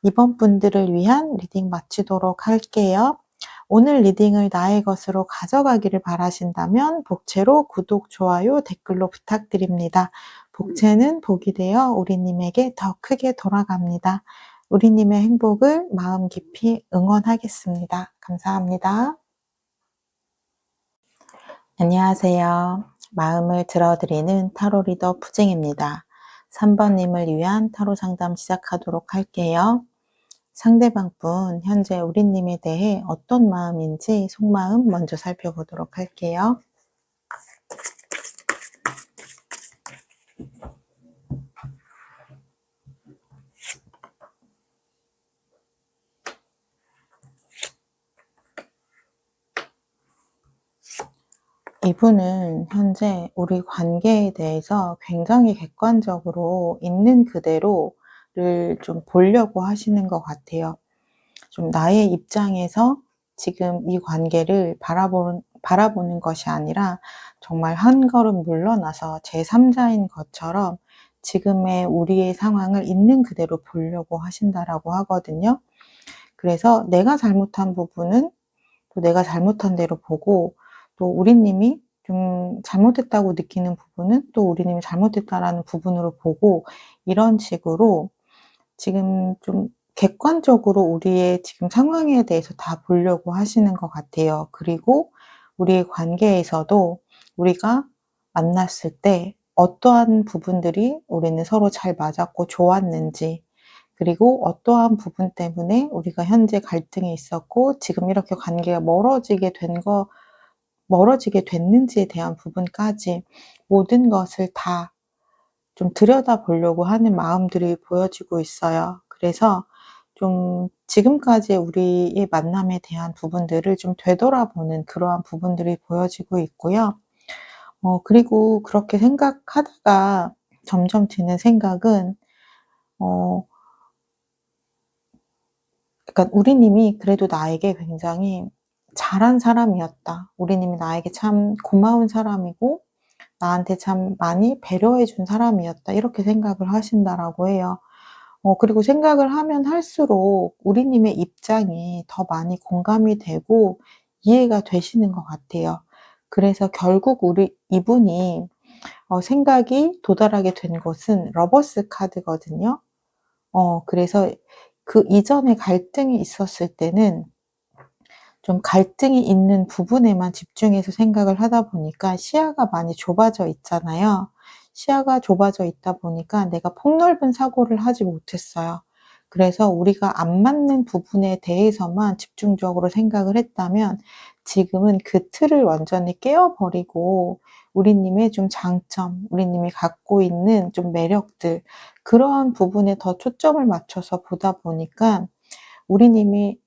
이번 분들을 위한 리딩 마치도록 할게요. 오늘 리딩을 나의 것으로 가져가기를 바라신다면 복채로 구독, 좋아요, 댓글로 부탁드립니다. 복채는 복이 되어 우리님에게 더 크게 돌아갑니다. 우리님의 행복을 마음 깊이 응원하겠습니다. 감사합니다. 안녕하세요. 마음을 들어드리는 타로 리더 푸징입니다. 3번님을 위한 타로 상담 시작하도록 할게요. 상대방 분, 현재 우리님에 대해 어떤 마음인지 속마음 먼저 살펴보도록 할게요. 이분은 현재 우리 관계에 대해서 굉장히 객관적으로 있는 그대로를 좀 보려고 하시는 것 같아요. 좀 나의 입장에서 지금 이 관계를 바라보는 것이 아니라 정말 한 걸음 물러나서 제3자인 것처럼 지금의 우리의 상황을 있는 그대로 보려고 하신다라고 하거든요. 그래서 내가 잘못한 부분은 또 내가 잘못한 대로 보고, 또 우리님이 좀 잘못했다고 느끼는 부분은 또 우리님이 잘못했다라는 부분으로 보고, 이런 식으로 지금 좀 객관적으로 우리의 지금 상황에 대해서 다 보려고 하시는 것 같아요. 그리고 우리의 관계에서도 우리가 만났을 때 어떠한 부분들이 우리는 서로 잘 맞았고 좋았는지, 그리고 어떠한 부분 때문에 우리가 현재 갈등이 있었고 지금 이렇게 관계가 멀어지게 됐는지에 대한 부분까지 모든 것을 다 좀 들여다보려고 하는 마음들이 보여지고 있어요. 그래서 좀 지금까지의 우리의 만남에 대한 부분들을 좀 되돌아보는 그러한 부분들이 보여지고 있고요. 그리고 그렇게 생각하다가 점점 드는 생각은 어 그러니까 우리님이 그래도 나에게 굉장히 잘한 사람이었다. 우리님이 나에게 참 고마운 사람이고 나한테 참 많이 배려해 준 사람이었다. 이렇게 생각을 하신다라고 해요. 그리고 생각을 하면 할수록 우리님의 입장이 더 많이 공감이 되고 이해가 되시는 것 같아요. 그래서 결국 이분이 생각이 도달하게 된 곳은 러버스 카드거든요. 그래서 그 이전에 갈등이 있었을 때는 좀 갈등이 있는 부분에만 집중해서 생각을 하다 보니까 시야가 많이 좁아져 있잖아요. 시야가 좁아져 있다 보니까 내가 폭넓은 사고를 하지 못했어요. 그래서 우리가 안 맞는 부분에 대해서만 집중적으로 생각을 했다면 지금은 그 틀을 완전히 깨어 버리고 우리님의 좀 장점, 우리님이 갖고 있는 좀 매력들, 그러한 부분에 더 초점을 맞춰서 보다 보니까 우리님이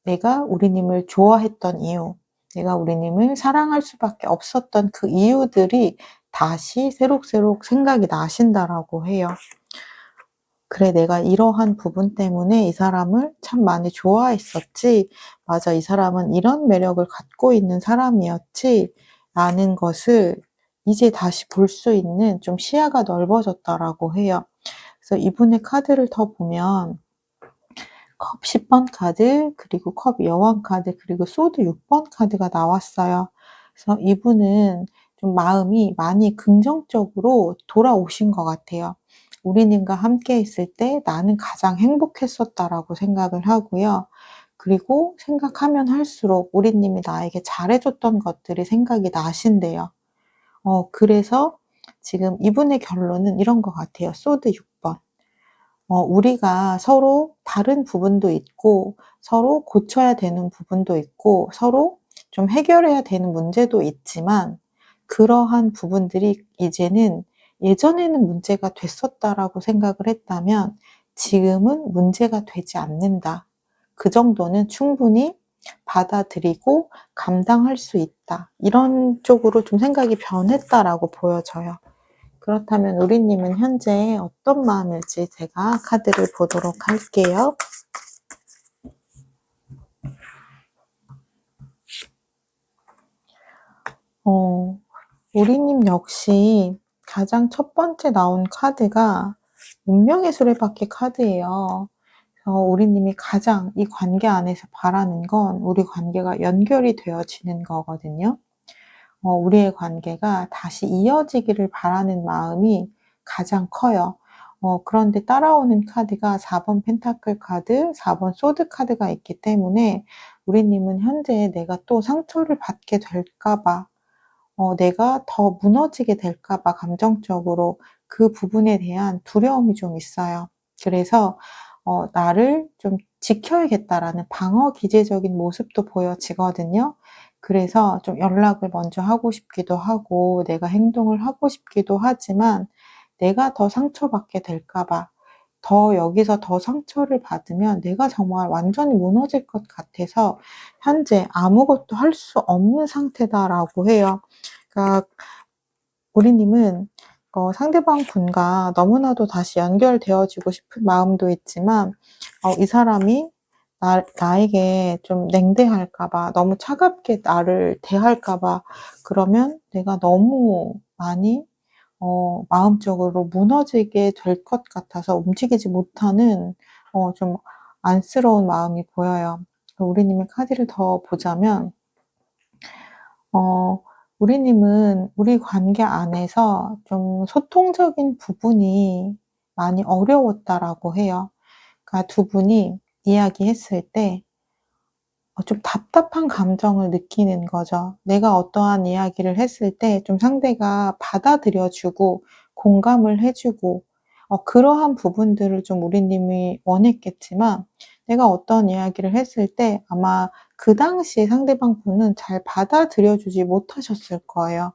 내가 우리님을 좋아했던 이유, 내가 우리님을 사랑할 수밖에 없었던 그 이유들이 다시 새록새록 생각이 나신다라고 해요. 그래, 내가 이러한 부분 때문에 이 사람을 참 많이 좋아했었지. 맞아, 이 사람은 이런 매력을 갖고 있는 사람이었지. 라는 것을 이제 다시 볼 수 있는 좀 시야가 넓어졌다라고 해요. 그래서 이분의 카드를 더 보면 컵 10번 카드, 그리고 컵 여왕 카드, 그리고 소드 6번 카드가 나왔어요. 그래서 이분은 좀 마음이 많이 긍정적으로 돌아오신 것 같아요. 우리님과 함께 있을 때 나는 가장 행복했었다라고 생각을 하고요. 그리고 생각하면 할수록 우리님이 나에게 잘해줬던 것들이 생각이 나신대요. 그래서 지금 이분의 결론은 이런 것 같아요. 소드 6번. 우리가 서로 다른 부분도 있고 서로 고쳐야 되는 부분도 있고 서로 좀 해결해야 되는 문제도 있지만 그러한 부분들이 이제는 예전에는 문제가 됐었다라고 생각을 했다면 지금은 문제가 되지 않는다. 그 정도는 충분히 받아들이고 감당할 수 있다. 이런 쪽으로 좀 생각이 변했다라고 보여져요. 그렇다면 우리님은 현재 어떤 마음일지 제가 카드를 보도록 할게요. 우리님 역시 가장 첫 번째 나온 카드가 운명의 수레바퀴 카드예요. 우리님이 가장 이 관계 안에서 바라는 건 우리 관계가 연결이 되어지는 거거든요. 우리의 관계가 다시 이어지기를 바라는 마음이 가장 커요. 그런데 따라오는 카드가 4번 펜타클 카드, 4번 소드 카드가 있기 때문에 우리님은 현재 내가 또 상처를 받게 될까 봐, 내가 더 무너지게 될까 봐 감정적으로 그 부분에 대한 두려움이 좀 있어요. 그래서 나를 좀 지켜야겠다라는 방어 기제적인 모습도 보여지거든요. 그래서 좀 연락을 먼저 하고 싶기도 하고 내가 행동을 하고 싶기도 하지만 내가 더 상처받게 될까 봐, 더 여기서 더 상처를 받으면 내가 정말 완전히 무너질 것 같아서 현재 아무것도 할 수 없는 상태다라고 해요. 그러니까 우리님은 상대방 분과 너무나도 다시 연결되어지고 싶은 마음도 있지만 이 사람이 나에게 좀 냉대할까 봐, 너무 차갑게 나를 대할까 봐, 그러면 내가 너무 많이 마음적으로 무너지게 될 것 같아서 움직이지 못하는 좀 안쓰러운 마음이 보여요. 우리님의 카드를 더 보자면 어 우리님은 우리 관계 안에서 좀 소통적인 부분이 많이 어려웠다라고 해요. 그러니까 두 분이 이야기했을 때 좀 답답한 감정을 느끼는 거죠. 내가 어떠한 이야기를 했을 때 좀 상대가 받아들여 주고 공감을 해 주고 그러한 부분들을 좀 우리님이 원했겠지만 내가 어떤 이야기를 했을 때 아마 그 당시에 상대방 분은 잘 받아들여 주지 못하셨을 거예요.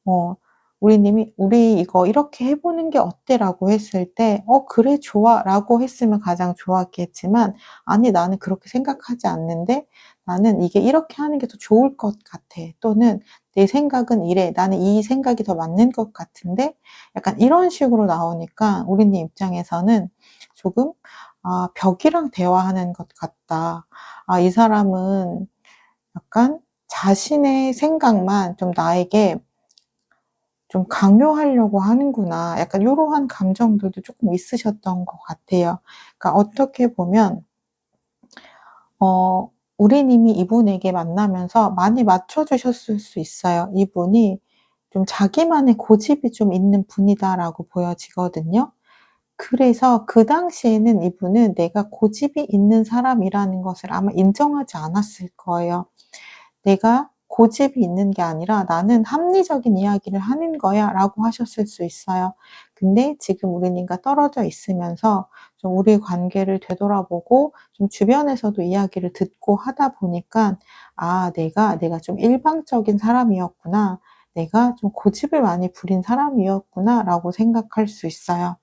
어 우리님이 "우리 이거 이렇게 해 보는 게 어때?"라고 했을 때 그래 좋아."라고 했으면 가장 좋았겠지만 "아니 나는 그렇게 생각하지 않는데 나는 이게 이렇게 하는 게 더 좋을 것 같아." 또는 "내 생각은 이래. 나는 이 생각이 더 맞는 것 같은데." 약간 이런 식으로 나오니까 우리님 입장에서는 조금 '아 벽이랑 대화하는 것 같다. 아 이 사람은 약간 자신의 생각만 좀 나에게 좀 강요하려고 하는구나.' 약간 요러한 감정들도 쪼끔 있으셨던 것 같아요. 그러니까 어떻게 보면 어 우리님이 이분에게 만나면서 많이 맞춰 주셨을 수 있어요. '이분이 좀 자기만의 고집이 좀 있는 분이다.'라고 보여지거든요. 그래서 그 당시에는 이분은 내가 고집이 있는 사람이라는 것을 아마 인정하지 않았을 거예요. 내가 고집이 있는 게 아니라 "나는 합리적인 이야기를 하는 거야."라고 하셨을 수 있어요. 근데 지금 우리님과 떨어져 있으면서 좀 우리 관계를 되돌아보고 좀 주변에서도 이야기를 듣고 하다 보니까 '아 내가 좀 일방적인 사람이었구나. 내가 좀 고집을 많이 부린 사람이었구나.'라고 생각할 수 있어요.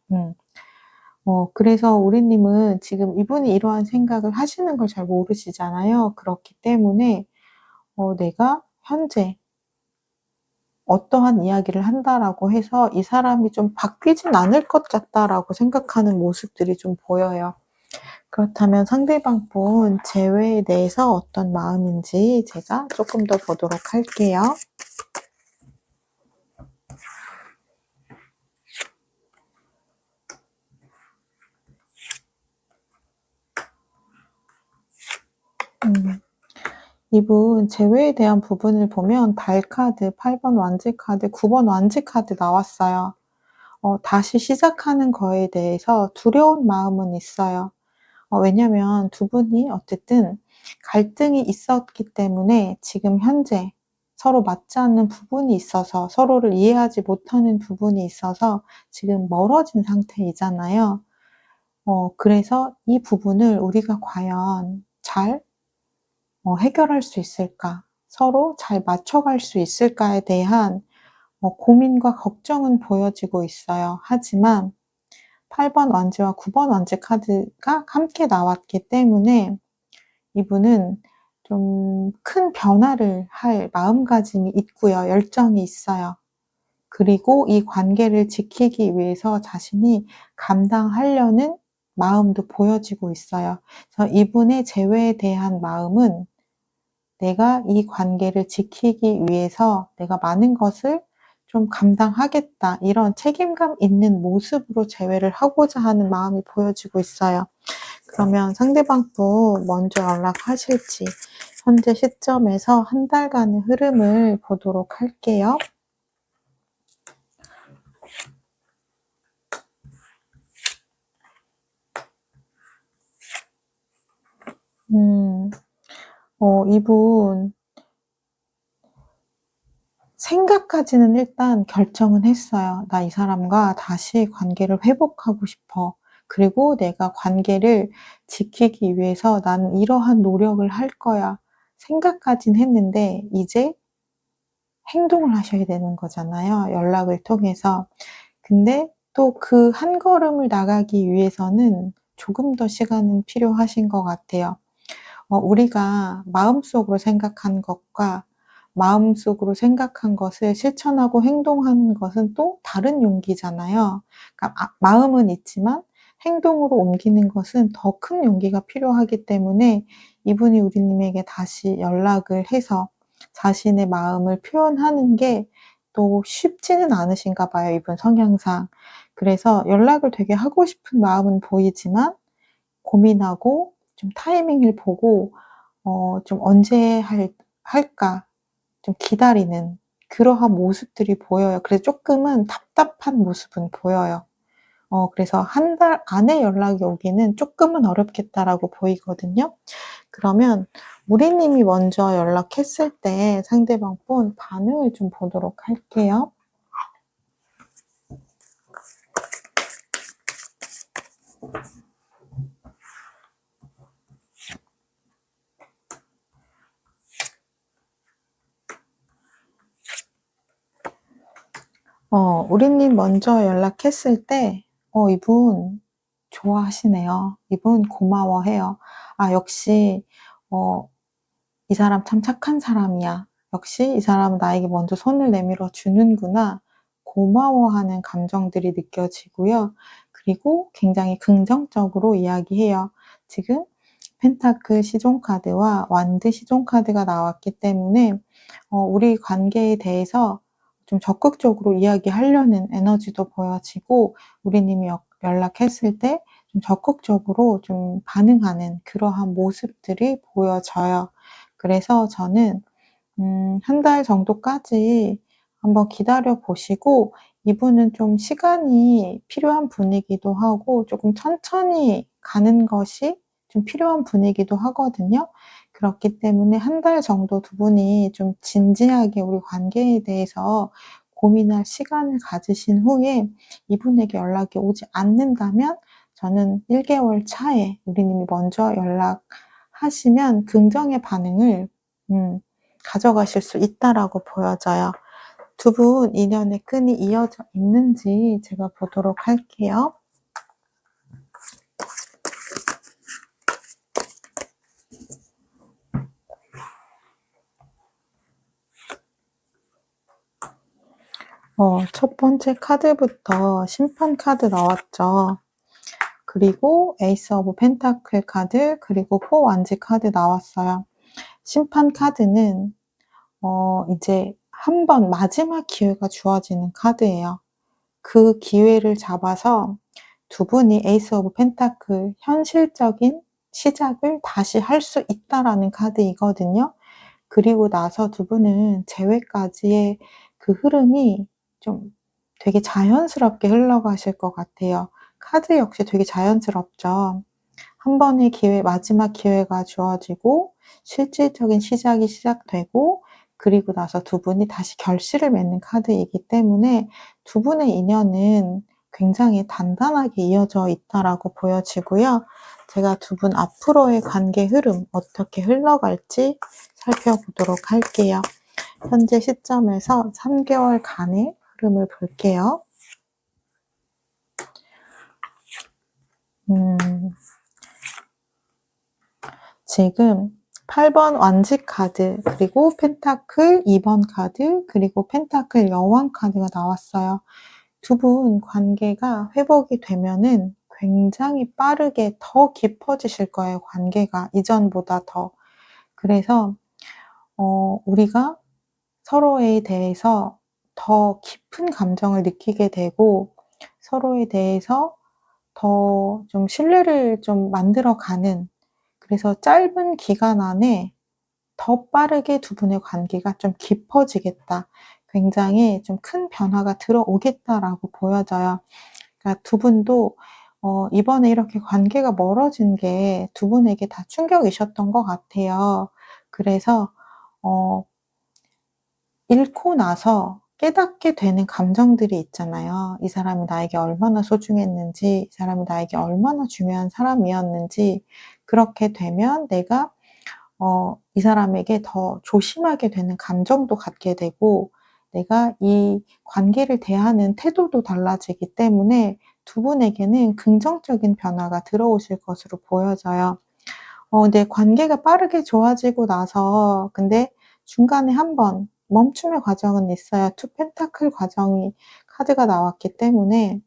그래서 우리님은 지금 이분이 이러한 생각을 하시는 걸 잘 모르시잖아요. 그렇기 때문에 내가 현재 어떠한 이야기를 한다라고 해서 '이 사람이 좀 바뀌진 않을 것 같다.'라고 생각하는 모습들이 좀 보여요. 그렇다면 상대방 분 재회에 대해서 어떤 마음인지 제가 쪼끔 더 보도록 할게요. 음. 이분 재회에 대한 부분을 보면 달 카드, 8번 완지 카드, 9번 완지 카드 나왔어요. 다시 시작하는 거에 대해서 두려운 마음은 있어요. 왜냐면 두 분이 어쨌든 갈등이 있었기 때문에 지금 현재 서로 맞지 않는 부분이 있어서 서로를 이해하지 못하는 부분이 있어서 지금 멀어진 상태이잖아요. 그래서 이 부분을 우리가 과연 잘 해결할 수 있을까? 서로 잘 맞춰갈 수 있을까에 대한 고민과 걱정은 보여지고 있어요. 하지만 8번 왕지와 9번 왕지 카드가 함께 나왔기 때문에 이분은 좀 큰 변화를 할 마음가짐이 있고요. 열정이 있어요. 그리고 이 관계를 지키기 위해서 자신이 감당하려는 마음도 보여지고 있어요. 그래서 이분의 재회에 대한 마음은 내가 이 관계를 지키기 위해서 내가 많은 것을 좀 감당하겠다. 이런 책임감 있는 모습으로 재회를 하고자 하는 마음이 보여지고 있어요. 그러면 상대방 분 먼저 연락하실지 현재 시점에서 한 달간의 흐름을 보도록 할게요. 이분 생각까지는 일단 결정은 했어요. '나 이 사람과 다시 관계를 회복하고 싶어. 그리고 내가 관계를 지키기 위해서 나는 이러한 노력을 할 거야.' 생각까진 했는데 이제 행동을 하셔야 되는 거잖아요, 연락을 통해서. 근데 또 그 한 걸음을 나가기 위해서는 조금 더 시간은 필요하신 것 같아요. 우리가 마음속으로 생각한 것과 마음속으로 생각한 것을 실천하고 행동하는 것은 또 다른 용기잖아요. 그러니까 마음은 있지만 행동으로 옮기는 것은 더 큰 용기가 필요하기 때문에 이분이 우리님에게 다시 연락을 해서 자신의 마음을 표현하는 게 또 쉽지는 않으신가 봐요, 이분 성향상. 그래서 연락을 되게 하고 싶은 마음은 보이지만 고민하고 좀 타이밍을 보고 좀 '언제 할까?' 좀 기다리는 그러한 모습들이 보여요. 그래서 쪼끔은 답답한 모습은 보여요. 그래서 '한 달 안에 연락이 오기는 쪼끔은 어렵겠다.'라고 보이거든요. 그러면 우리님이 먼저 연락했을 때 상대방 분 반응을 좀 보도록 할게요. 우리님 먼저 연락했을 때 이분 좋아하시네요. 이분 고마워해요. '아 역시 어 이 사람 참 착한 사람이야. 역시 이 사람은 나에게 먼저 손을 내밀어 주는구나.' 고마워하는 감정들이 느껴지고요. 그리고 굉장히 긍정적으로 이야기해요. 지금 펜타클 시종 카드와 완드 시종 카드가 나왔기 때문에 우리 관계에 대해서 좀 적극적으로 이야기하려는 에너지도 보여지고 우리님이 연락했을 때 좀 적극적으로 좀 반응하는 그러한 모습들이 보여져요. 그래서 저는 한 달 정도까지 한번 기다려 보시고 이분은 좀 시간이 필요한 분이기도 하고 조금 천천히 가는 것이 좀 필요한 분이기도 하거든요. 그렇기 때문에 한 달 정도 두 분이 좀 진지하게 우리 관계에 대해서 고민할 시간을 가지신 후에 이분에게 연락이 오지 않는다면 저는 1 개월 차에 우리님이 먼저 연락하시면 긍정의 반응을 가져가실 수 있다라고 보여져요. 두 분 인연의 끈이 이어져 있는지 제가 보도록 할게요. 첫 번째 카드부터 심판 카드 나왔죠. 그리고 에이스 오브 펜타클 카드 그리고 4 완지 카드 나왔어요. 심판 카드는 이제 한 번 마지막 기회가 주어지는 카드예요. 그 기회를 잡아서 두 분이 에이스 오브 펜타클 현실적인 시작을 다시 할 수 있다라는 카드이거든요. 그리고 나서 두 분은 재회까지의 그 흐름이 좀 되게 자연스럽게 흘러가실 것 같아요. 카드 역시 되게 자연스럽죠. 한 번의 기회, 마지막 기회가 주어지고 실질적인 시작이 시작되고 그리고 나서 두 분이 다시 결실을 맺는 카드이기 때문에 두 분의 인연은 굉장히 단단하게 이어져 있다라고 보여지고요. 제가 두 분 앞으로의 관계 흐름 어떻게 흘러갈지 살펴보도록 할게요. 현재 시점에서 3개월간의 흐름을 볼게요. 지금 8번 완지 카드, 그리고 펜타클 2번 카드, 그리고 펜타클 여왕 카드가 나왔어요. 두 분 관계가 회복이 되면은 굉장히 빠르게 더 깊어지실 거예요, 관계가. 이전보다 더. 그래서, 우리가 서로에 대해서 더 깊은 감정을 느끼게 되고, 서로에 대해서 더 좀 신뢰를 좀 만들어가는, 그래서 짧은 기간 안에 더 빠르게 두 분의 관계가 좀 깊어지겠다. 굉장히 좀 큰 변화가 들어오겠다라고 보여져요. 그러니까 두 분도 이번에 이렇게 관계가 멀어진 게 두 분에게 다 충격이셨던 것 같아요. 그래서 어 잃고 나서 깨닫게 되는 감정들이 있잖아요. 이 사람이 나에게 얼마나 소중했는지, 이 사람이 나에게 얼마나 중요한 사람이었는지, 그렇게 되면 내가 이 사람에게 더 조심하게 되는 감정도 갖게 되고, 내가 이 관계를 대하는 태도도 달라지기 때문에 두 분에게는 긍정적인 변화가 들어오실 것으로 보여져요. 근데 관계가 빠르게 좋아지고 나서 근데 중간에 한번 멈춤의 과정은 있어요. 투 펜타클 과정이 카드가 나왔기 때문에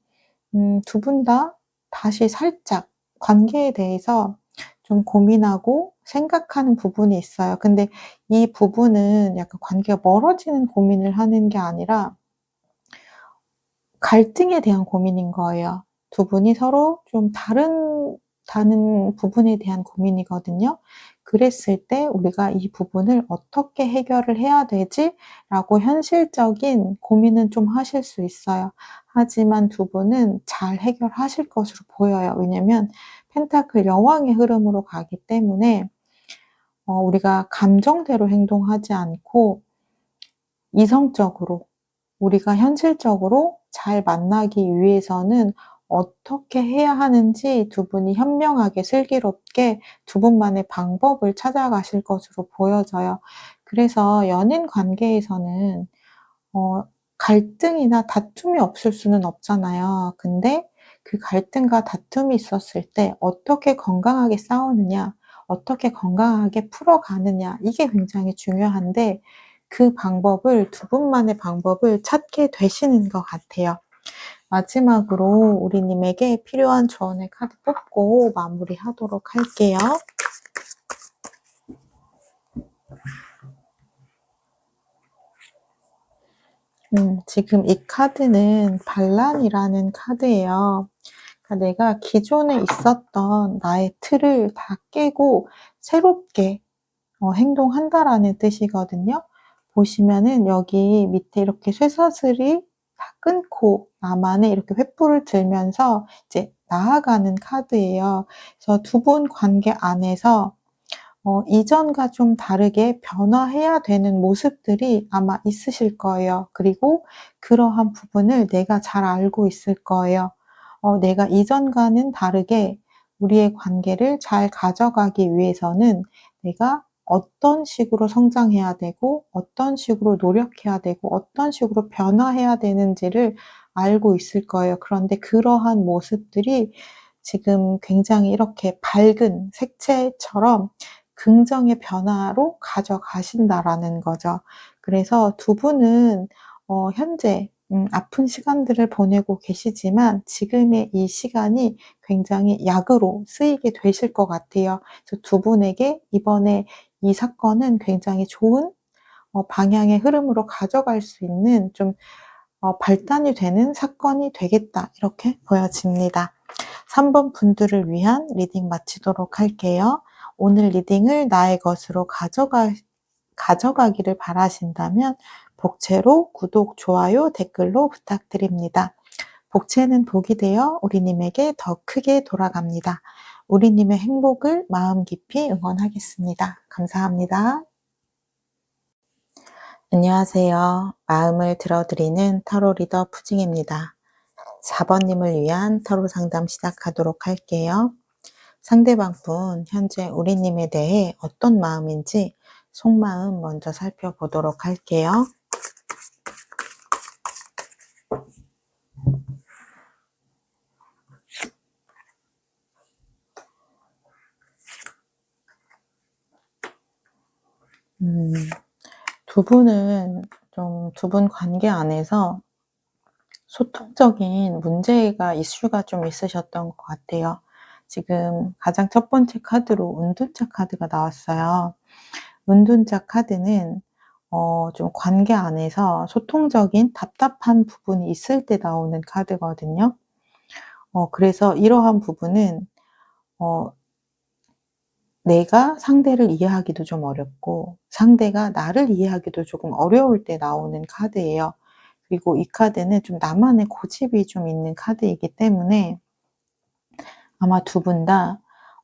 두 분 다 다시 살짝 관계에 대해서 좀 고민하고 생각하는 부분이 있어요. 근데 이 부분은 약간 관계가 멀어지는 고민을 하는 게 아니라 갈등에 대한 고민인 거예요. 두 분이 서로 좀 다른 부분에 대한 고민이거든요. 그랬을 때 '우리가 이 부분을 어떻게 해결을 해야 되지?'라고 현실적인 고민은 좀 하실 수 있어요. 하지만 두 분은 잘 해결하실 것으로 보여요. 왜냐면 펜타클 여왕의 흐름으로 가기 때문에 우리가 감정대로 행동하지 않고 이성적으로, 우리가 현실적으로 잘 만나기 위해서는 어떻게 해야 하는지 두 분이 현명하게 슬기롭게 두 분만의 방법을 찾아가실 것으로 보여져요. 그래서 연인 관계에서는 어 갈등이나 다툼이 없을 수는 없잖아요. 근데 그 갈등과 다툼이 있었을 때 어떻게 건강하게 싸우느냐, 어떻게 건강하게 풀어가느냐, 이게 굉장히 중요한데 그 방법을 두 분만의 방법을 찾게 되시는 것 같아요. 마지막으로 우리 님에게 필요한 조언의 카드 뽑고 마무리하도록 할게요. 지금 이 카드는 반란이라는 카드예요. 그러니까 내가 기존에 있었던 나의 틀을 다 깨고 새롭게 행동한다라는 뜻이거든요. 보시면은 여기 밑에 이렇게 쇠사슬이 다 끊고 나만의 이렇게 횃불을 들면서 이제 나아가는 카드예요. 그래서 두 분 관계 안에서 이전과 좀 다르게 변화해야 되는 모습들이 아마 있으실 거예요. 그리고 그러한 부분을 내가 잘 알고 있을 거예요. 내가 이전과는 다르게 우리의 관계를 잘 가져가기 위해서는 내가 어떤 식으로 성장해야 되고, 어떤 식으로 노력해야 되고, 어떤 식으로 변화해야 되는지를 알고 있을 거예요. 그런데 그러한 모습들이 지금 굉장히 이렇게 밝은 색채처럼 긍정의 변화로 가져가신다라는 거죠. 그래서 두 분은 현재 아픈 시간들을 보내고 계시지만 지금의 이 시간이 굉장히 약으로 쓰이게 되실 것 같아요. 그래서 두 분에게 이번에 이 사건은 굉장히 좋은 방향의 흐름으로 가져갈 수 있는 좀 발단이 되는 사건이 되겠다, 이렇게 보여집니다. 3번 분들을 위한 리딩 마치도록 할게요. 오늘 리딩을 나의 것으로 가져가기를 바라신다면 복채로 구독, 좋아요, 댓글로 부탁드립니다. 복채는 복이 되어 우리님에게 더 크게 돌아갑니다. 우리님의 행복을 마음 깊이 응원하겠습니다. 감사합니다. 안녕하세요. 마음을 들어드리는 타로 리더 푸징입니다. 4번님을 위한 타로 상담 시작하도록 할게요. 상대방 분 현재 우리님에 대해 어떤 마음인지 속마음 먼저 살펴보도록 할게요. 두 분은 좀 두 분 관계 안에서 소통적인 문제가 이슈가 좀 있으셨던 것 같아요. 지금 가장 첫 번째 카드로 은둔자 카드가 나왔어요. 은둔자 카드는 좀 관계 안에서 소통적인 답답한 부분이 있을 때 나오는 카드거든요. 그래서 이러한 부분은 내가 상대를 이해하기도 좀 어렵고 상대가 나를 이해하기도 조금 어려울 때 나오는 카드예요. 그리고 이 카드는 좀 나만의 고집이 좀 있는 카드이기 때문에 아마 두 분 다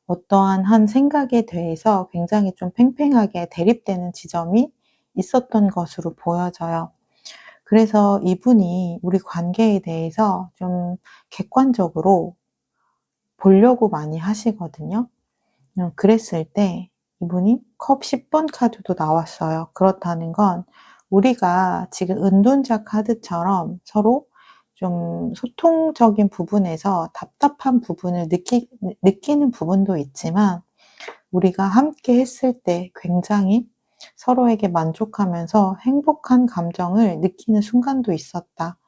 어떠한 한 생각에 대해서 굉장히 좀 팽팽하게 대립되는 지점이 있었던 것으로 보여져요. 그래서 이분이 우리 관계에 대해서 좀 객관적으로 보려고 많이 하시거든요. 그랬을 때 이분이 컵 10번 카드도 나왔어요. 그렇다는 건 우리가 지금 은둔자 카드처럼 서로 좀 소통적인 부분에서 답답한 부분을 느끼는 부분도 있지만 우리가 함께 했을 때 굉장히 서로에게 만족하면서 행복한 감정을 느끼는 순간도 있었다.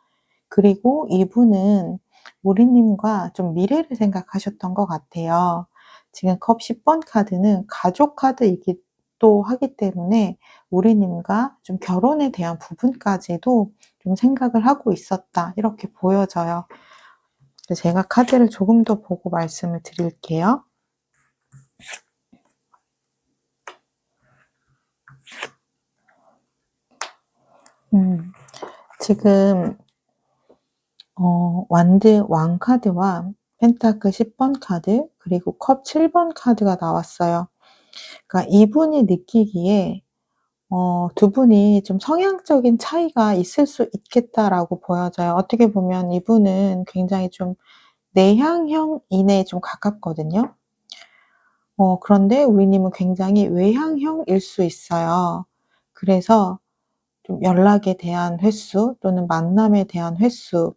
그리고 이분은 우리님과 좀 미래를 생각하셨던 것 같아요. 지금 컵 10번 카드는 가족 카드이기도 하기 때문에 우리님과 좀 결혼에 대한 부분까지도 좀 생각을 하고 있었다. 이렇게 보여져요. 제가 카드를 조금 더 보고 말씀을 드릴게요. 지금 완드 왕 카드와 펜타클 10번 카드 그리고 컵 7번 카드가 나왔어요. 그러니까 이분이 느끼기에 두 분이 좀 성향적인 차이가 있을 수 있겠다라고 보여져요. 어떻게 보면 이분은 굉장히 좀 내향형인에 좀 가깝거든요. 그런데 우리님은 굉장히 외향형일 수 있어요. 그래서 좀 연락에 대한 횟수 또는 만남에 대한 횟수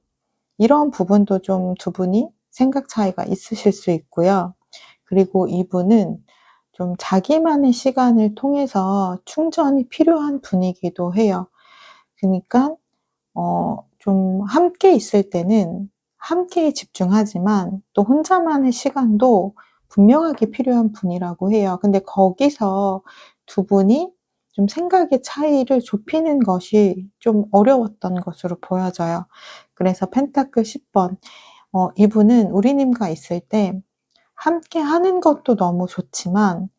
이런 부분도 좀 두 분이 생각 차이가 있으실 수 있고요. 그리고 이분은 좀 자기만의 시간을 통해서 충전이 필요한 분이기도 해요. 그니까 좀 함께 있을 때는 함께 집중하지만 또 혼자만의 시간도 분명하게 필요한 분이라고 해요. 근데 거기서 두 분이 좀 생각의 차이를 좁히는 것이 좀 어려웠던 것으로 보여져요. 그래서 펜타클 10번 이분은 우리님과 있을 때 함께 하는 것도 너무 좋지만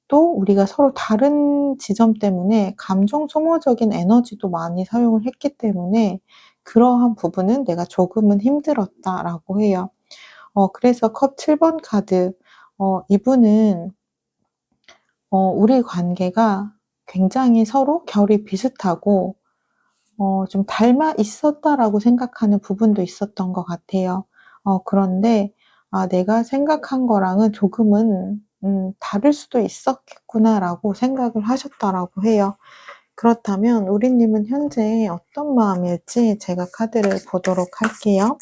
또 우리가 서로 다른 지점 때문에 감정 소모적인 에너지도 많이 사용을 했기 때문에 그러한 부분은 내가 조금은 힘들었다라고 해요. 그래서 컵 7번 카드 이분은 우리 관계가 굉장히 서로 결이 비슷하고 좀 닮아 있었다라고 생각하는 부분도 있었던 것 같아요. 그런데 '아 내가 생각한 거랑은 조금은 다를 수도 있었겠구나.'라고 생각을 하셨다라고 해요. 그렇다면 우리님은 현재 어떤 마음일지 제가 카드를 보도록 할게요.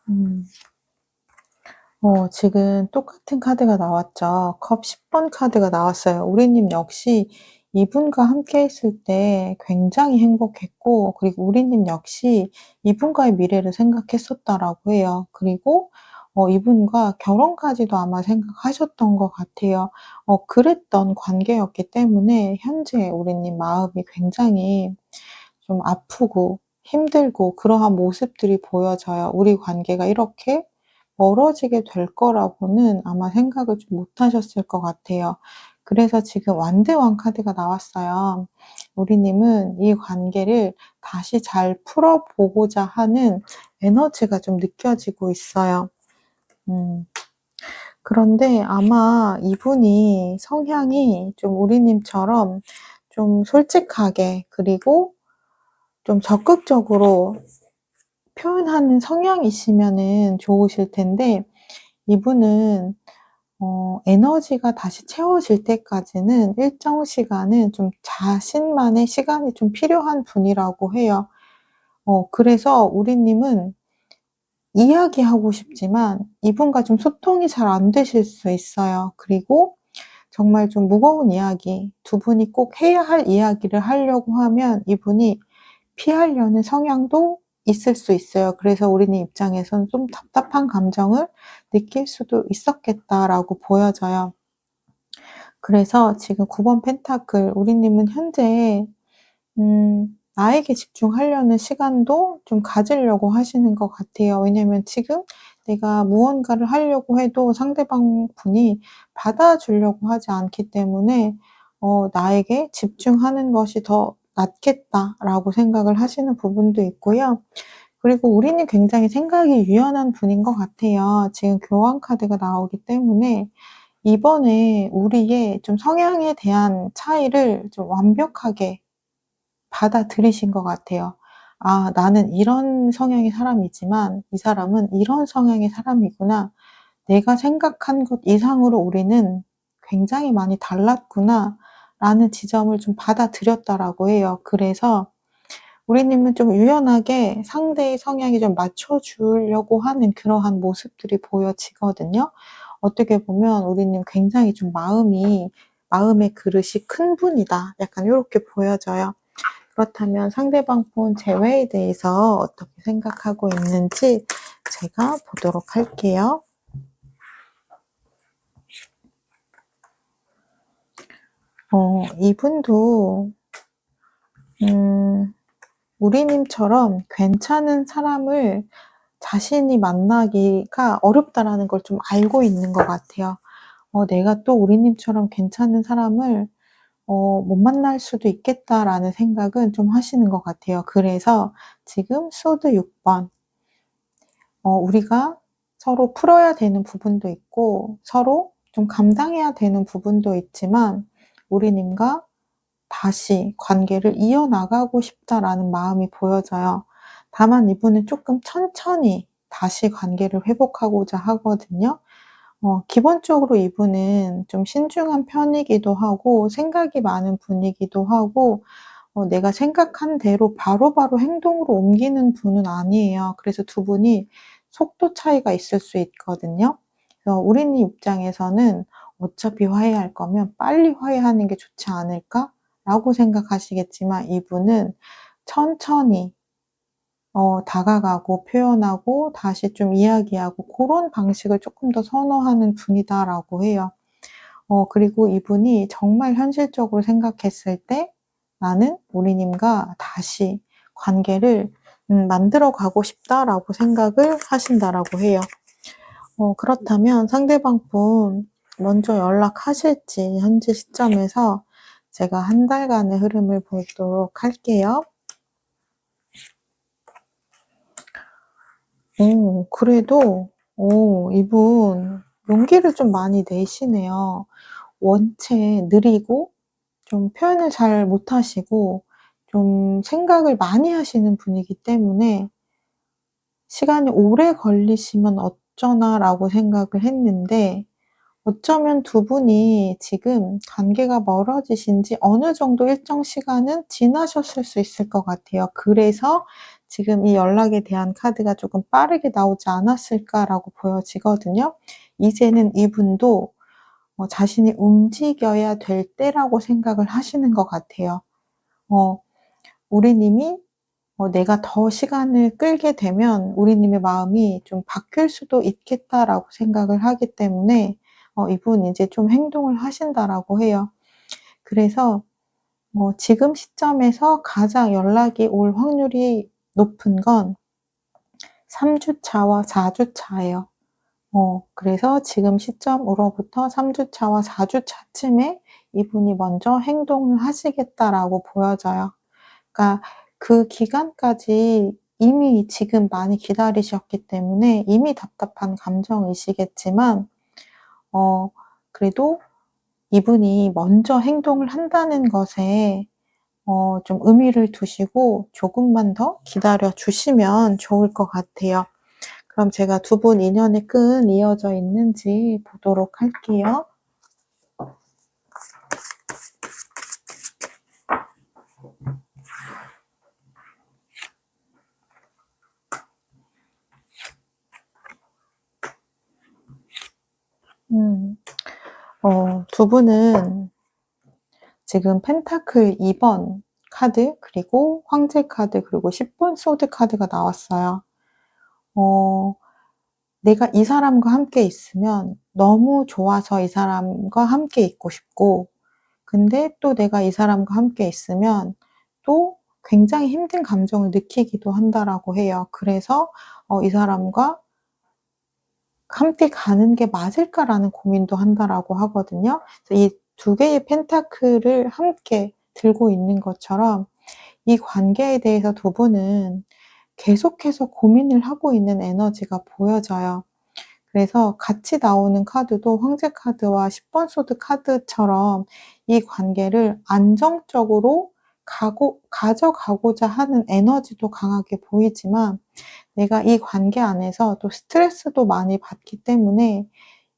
음. 지금 똑같은 카드가 나왔죠. 컵 10번 카드가 나왔어요. 우리님 역시 이분과 함께 했을 때 굉장히 행복했고 그리고 우리님 역시 이분과의 미래를 생각했었다라고 해요. 그리고 이분과 결혼까지도 아마 생각하셨던 것 같아요. 그랬던 관계였기 때문에 현재 우리님 마음이 굉장히 좀 아프고 힘들고 그러한 모습들이 보여져요. 우리 관계가 이렇게 멀어지게 될 거라고는 아마 생각을 좀 못 하셨을 것 같아요. 그래서 지금 완대왕 카드가 나왔어요. 우리님은 이 관계를 다시 잘 풀어보고자 하는 에너지가 좀 느껴지고 있어요. 음. 그런데 아마 이분이 성향이 좀 우리님처럼 좀 솔직하게 그리고 좀 적극적으로 표현하는 성향이시면은 좋으실 텐데 이분은 에너지가 다시 채워질 때까지는 일정 시간은 좀 자신만의 시간이 좀 필요한 분이라고 해요. 그래서 우리님은 이야기하고 싶지만 이분과 좀 소통이 잘 안 되실 수 있어요. 그리고 정말 좀 무거운 이야기, 두 분이 꼭 해야 할 이야기를 하려고 하면 이분이 피하려는 성향도 있을 수 있어요. 그래서 우리네 입장에선 좀 답답한 감정을 느낄 수도 있었겠다라고 보여져요. 그래서 지금 9번 펜타클 우리님은 현재 나에게 집중하려는 시간도 좀 가지려고 하시는 것 같아요. 왜냐면 지금 내가 무언가를 하려고 해도 상대방 분이 받아주려고 하지 않기 때문에 '나에게 집중하는 것이 더 낫겠다.'라고 생각을 하시는 부분도 있고요. 그리고 우리는 굉장히 생각이 유연한 분인 것 같아요. 지금 교환 카드가 나오기 때문에 이번에 우리의 좀 성향에 대한 차이를 좀 완벽하게 받아들이신 것 같아요. '아 나는 이런 성향의 사람이지만 이 사람은 이런 성향의 사람이구나. 내가 생각한 것 이상으로 우리는 굉장히 많이 달랐구나.'라는 지점을 좀 받아들였다라고 해요. 그래서 우리님은 좀 유연하게 상대의 성향에 좀 맞춰 주려고 하는 그러한 모습들이 보여지거든요. 어떻게 보면 우리님 굉장히 좀 마음의 그릇이 큰 분이다. 약간 요렇게 보여져요. 그렇다면 상대방 분 재회에 대해서 어떻게 생각하고 있는지 제가 보도록 할게요. 이분도 음 우리님처럼 괜찮은 사람을 자신이 만나기가 어렵다라는 걸 좀 알고 있는 것 같아요. '내가 또 우리님처럼 괜찮은 사람을 못 만날 수도 있겠다.'라는 생각은 좀 하시는 것 같아요. 그래서 지금 소드 6번 우리가 서로 풀어야 되는 부분도 있고 서로 좀 감당해야 되는 부분도 있지만 우리님과 다시 관계를 이어나가고 싶다라는 마음이 보여져요. 다만 이분은 조금 천천히 다시 관계를 회복하고자 하거든요. 기본적으로 이분은 좀 신중한 편이기도 하고 생각이 많은 분이기도 하고 내가 생각한 대로 바로바로 행동으로 옮기는 분은 아니에요. 그래서 두 분이 속도 차이가 있을 수 있거든요. 그래서 우리네 입장에서는 '어차피 화해할 거면 빨리 화해하는 게 좋지 않을까?'라고 생각하시겠지만 이분은 천천히 다가가고 표현하고 다시 좀 이야기하고 고런 방식을 쪼끔 더 선호하는 분이다라고 해요. 그리고 이분이 정말 현실적으로 생각했을 때 '나는 우리님과 다시 관계를 만들어 가고 싶다.'라고 생각을 하신다라고 해요. 그렇다면 상대방 분 먼저 연락하실지 현재 시점에서 제가 한 달간의 흐름을 보도록 할게요. 그래도 이분 용기를 좀 많이 내시네요. 원체 느리고 좀 표현을 잘 못하시고 좀 생각을 많이 하시는 분이기 때문에 '시간이 오래 걸리시면 어쩌나.'라고 생각을 했는데 어쩌면 두 분이 지금 관계가 멀어지신 지 어느 정도 일정 시간은 지나셨을 수 있을 것 같아요. 그래서 지금 이 연락에 대한 카드가 조금 빠르게 나오지 않았을까라고 보여지거든요. 이제는 이분도 자신이 움직여야 될 때라고 생각을 하시는 것 같아요. 어 우리님이 내가 더 시간을 끌게 되면 우리님의 마음이 좀 바뀔 수도 있겠다라고 생각을 하기 때문에 이분이 이제 좀 행동을 하신다라고 해요. 그래서 지금 시점에서 가장 연락이 올 확률이 높은 건 3 주차와 4 주차예요. 그래서 지금 시점으로부터 3 주차와 4 주차쯤에 이분이 먼저 행동을 하시겠다라고 보여져요. 그러니까 그 기간까지 이미 지금 많이 기다리셨기 때문에 이미 답답한 감정이시겠지만 그래도 이분이 먼저 행동을 한다는 것에 좀 의미를 두시고 조금만 더 기다려 주시면 좋을 것 같아요. 그럼 제가 두 분 인연의 끈 이어져 있는지 보도록 할게요. 두 분은 지금 펜타클 2번 카드, 그리고 황제 카드, 그리고 10번 소드 카드가 나왔어요. 내가 이 사람과 함께 있으면 너무 좋아서 이 사람과 함께 있고 싶고, 근데 또 내가 이 사람과 함께 있으면 또 굉장히 힘든 감정을 느끼기도 한다라고 해요. 그래서 이 사람과 함께 가는 게 맞을까라는 고민도 한다라고 하거든요. 그래서 이 두 개의 펜타클을 함께 들고 있는 것처럼 이 관계에 대해서 두 분은 계속해서 고민을 하고 있는 에너지가 보여져요. 그래서 같이 나오는 카드도 황제 카드와 10번 소드 카드처럼 이 관계를 안정적으로 가져가고자 하는 에너지도 강하게 보이지만, 내가 이 관계 안에서 또 스트레스도 많이 받기 때문에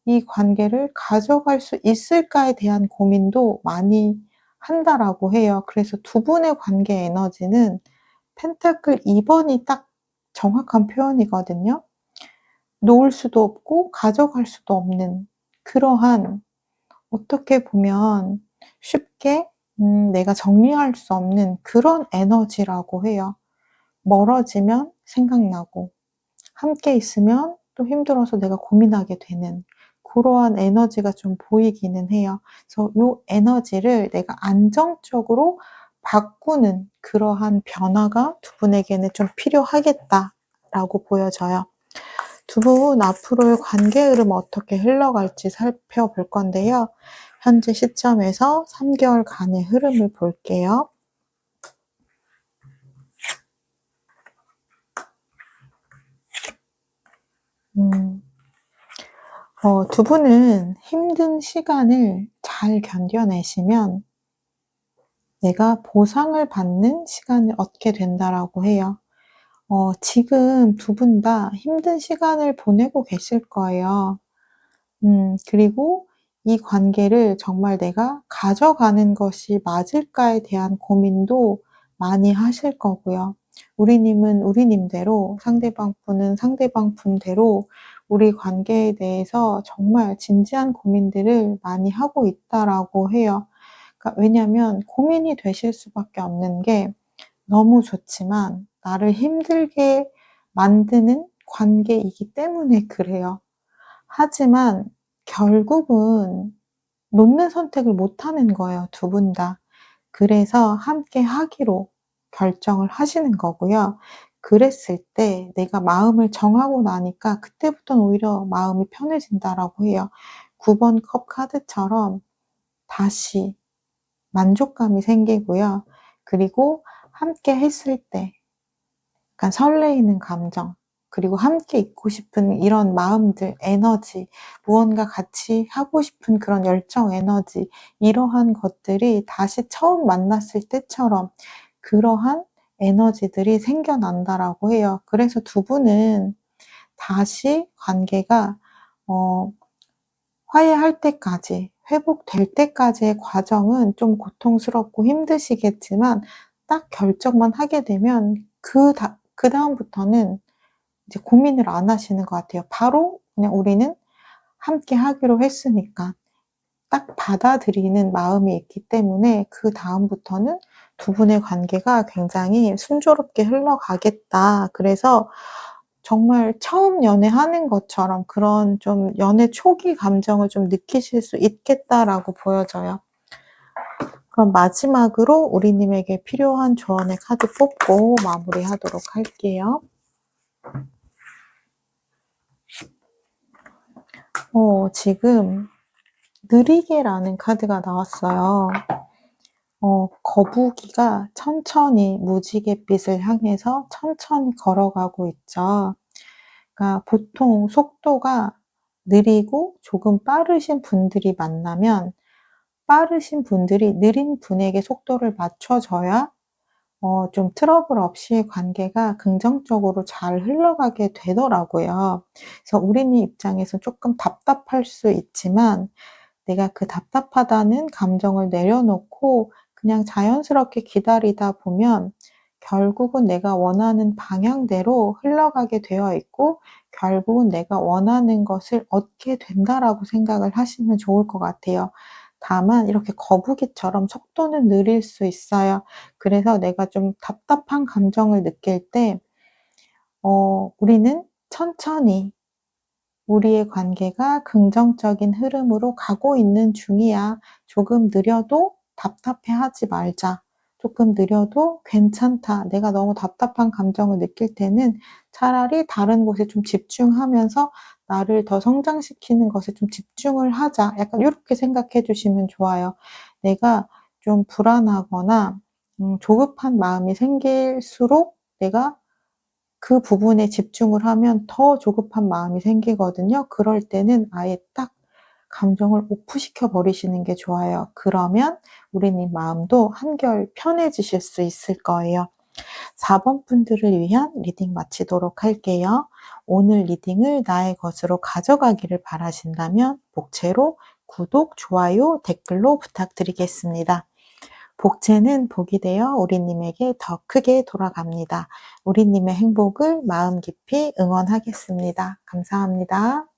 이 관계를 가져갈 수 있을까에 대한 고민도 많이 한다라고 해요. 그래서 두 분의 관계 에너지는 펜타클 2번이 딱 정확한 표현이거든요. 놓을 수도 없고 가져갈 수도 없는 그러한, 어떻게 보면 쉽게 내가 정리할 수 없는 그런 에너지라고 해요. 멀어지면 생각나고 함께 있으면 또 힘들어서 내가 고민하게 되는 그러한 에너지가 좀 보이기는 해요. 그래서 요 에너지를 내가 안정적으로 바꾸는 그러한 변화가 두 분에게는 좀 필요하겠다라고 보여져요. 두 분 앞으로의 관계 흐름 어떻게 흘러갈지 살펴볼 건데요. 현재 시점에서 3개월간의 흐름을 볼게요. 두 분은 힘든 시간을 잘 견뎌내시면 내가 보상을 받는 시간을 얻게 된다라고 해요. 지금 두 분 다 힘든 시간을 보내고 계실 거예요. 그리고 이 관계를 정말 내가 가져가는 것이 맞을까에 대한 고민도 많이 하실 거고요. 우리님은 우리님대로, 상대방 분은 상대방 분대로 우리 관계에 대해서 정말 진지한 고민들을 많이 하고 있다라고 해요. 그러니까 왜냐면 고민이 되실 수밖에 없는 게, 너무 좋지만 나를 힘들게 만드는 관계이기 때문에 그래요. 하지만 결국은 놓는 선택을 못 하는 거예요, 두 분 다. 그래서 함께 하기로 결정을 하시는 거고요. 그랬을 때 내가 마음을 정하고 나니까 그때부터는 오히려 마음이 편해진다라고 해요. 9번 컵 카드처럼 다시 만족감이 생기고요. 그리고 함께 했을 때 약간 설레이는 감정, 그리고 함께 있고 싶은 이런 마음들, 에너지, 무언가 같이 하고 싶은 그런 열정 에너지, 이러한 것들이 다시 처음 만났을 때처럼 그러한 에너지들이 생겨난다라고 해요. 그래서 두 분은 다시 관계가 어 화해할 때까지, 회복될 때까지의 과정은 좀 고통스럽고 힘드시겠지만, 딱 결정만 하게 되면 그다음부터는 이제 고민을 안 하시는 것 같아요. 바로 그냥 우리는 함께 하기로 했으니까 딱 받아들이는 마음이 있기 때문에 그다음부터는 두 분의 관계가 굉장히 순조롭게 흘러가겠다. 그래서 정말 처음 연애하는 것처럼 그런 좀 연애 초기 감정을 좀 느끼실 수 있겠다라고 보여져요. 그럼 마지막으로 우리님에게 필요한 조언의 카드 뽑고 마무리하도록 할게요. 지금 느리게라는 카드가 나왔어요. 거북이가 천천히 무지갯빛을 향해서 천천히 걸어가고 있죠. 그러니까 보통 속도가 느리고 조금 빠르신 분들이 만나면 빠르신 분들이 느린 분에게 속도를 맞춰줘야 좀 트러블 없이 관계가 긍정적으로 잘 흘러가게 되더라고요. 그래서 우리님 입장에서 조금 답답할 수 있지만 내가 그 답답하다는 감정을 내려놓고 그냥 자연스럽게 기다리다 보면 결국은 내가 원하는 방향대로 흘러가게 되어 있고 결국은 내가 원하는 것을 얻게 된다라고 생각을 하시면 좋을 것 같아요. 다만 이렇게 거북이처럼 속도는 느릴 수 있어요. 그래서 내가 좀 답답한 감정을 느낄 때 우리는 천천히 우리의 관계가 긍정적인 흐름으로 가고 있는 중이야. 조금 느려도 답답해하지 말자. 조금 느려도 괜찮다. 내가 너무 답답한 감정을 느낄 때는 차라리 다른 곳에 좀 집중하면서 나를 더 성장시키는 것에 좀 집중을 하자. 약간 요렇게 생각해 주시면 좋아요. 내가 좀 불안하거나 조급한 마음이 생길수록 내가 그 부분에 집중을 하면 더 조급한 마음이 생기거든요. 그럴 때는 아예 딱 감정을 오프시켜 버리시는 게 좋아요. 그러면 우리님 마음도 한결 편해지실 수 있을 거예요. 4번 분들을 위한 리딩 마치도록 할게요. 오늘 리딩을 나의 것으로 가져가기를 바라신다면 복채로 구독, 좋아요, 댓글로 부탁드리겠습니다. 복채는 복이 되어 우리님에게 더 크게 돌아갑니다. 우리님의 행복을 마음 깊이 응원하겠습니다. 감사합니다.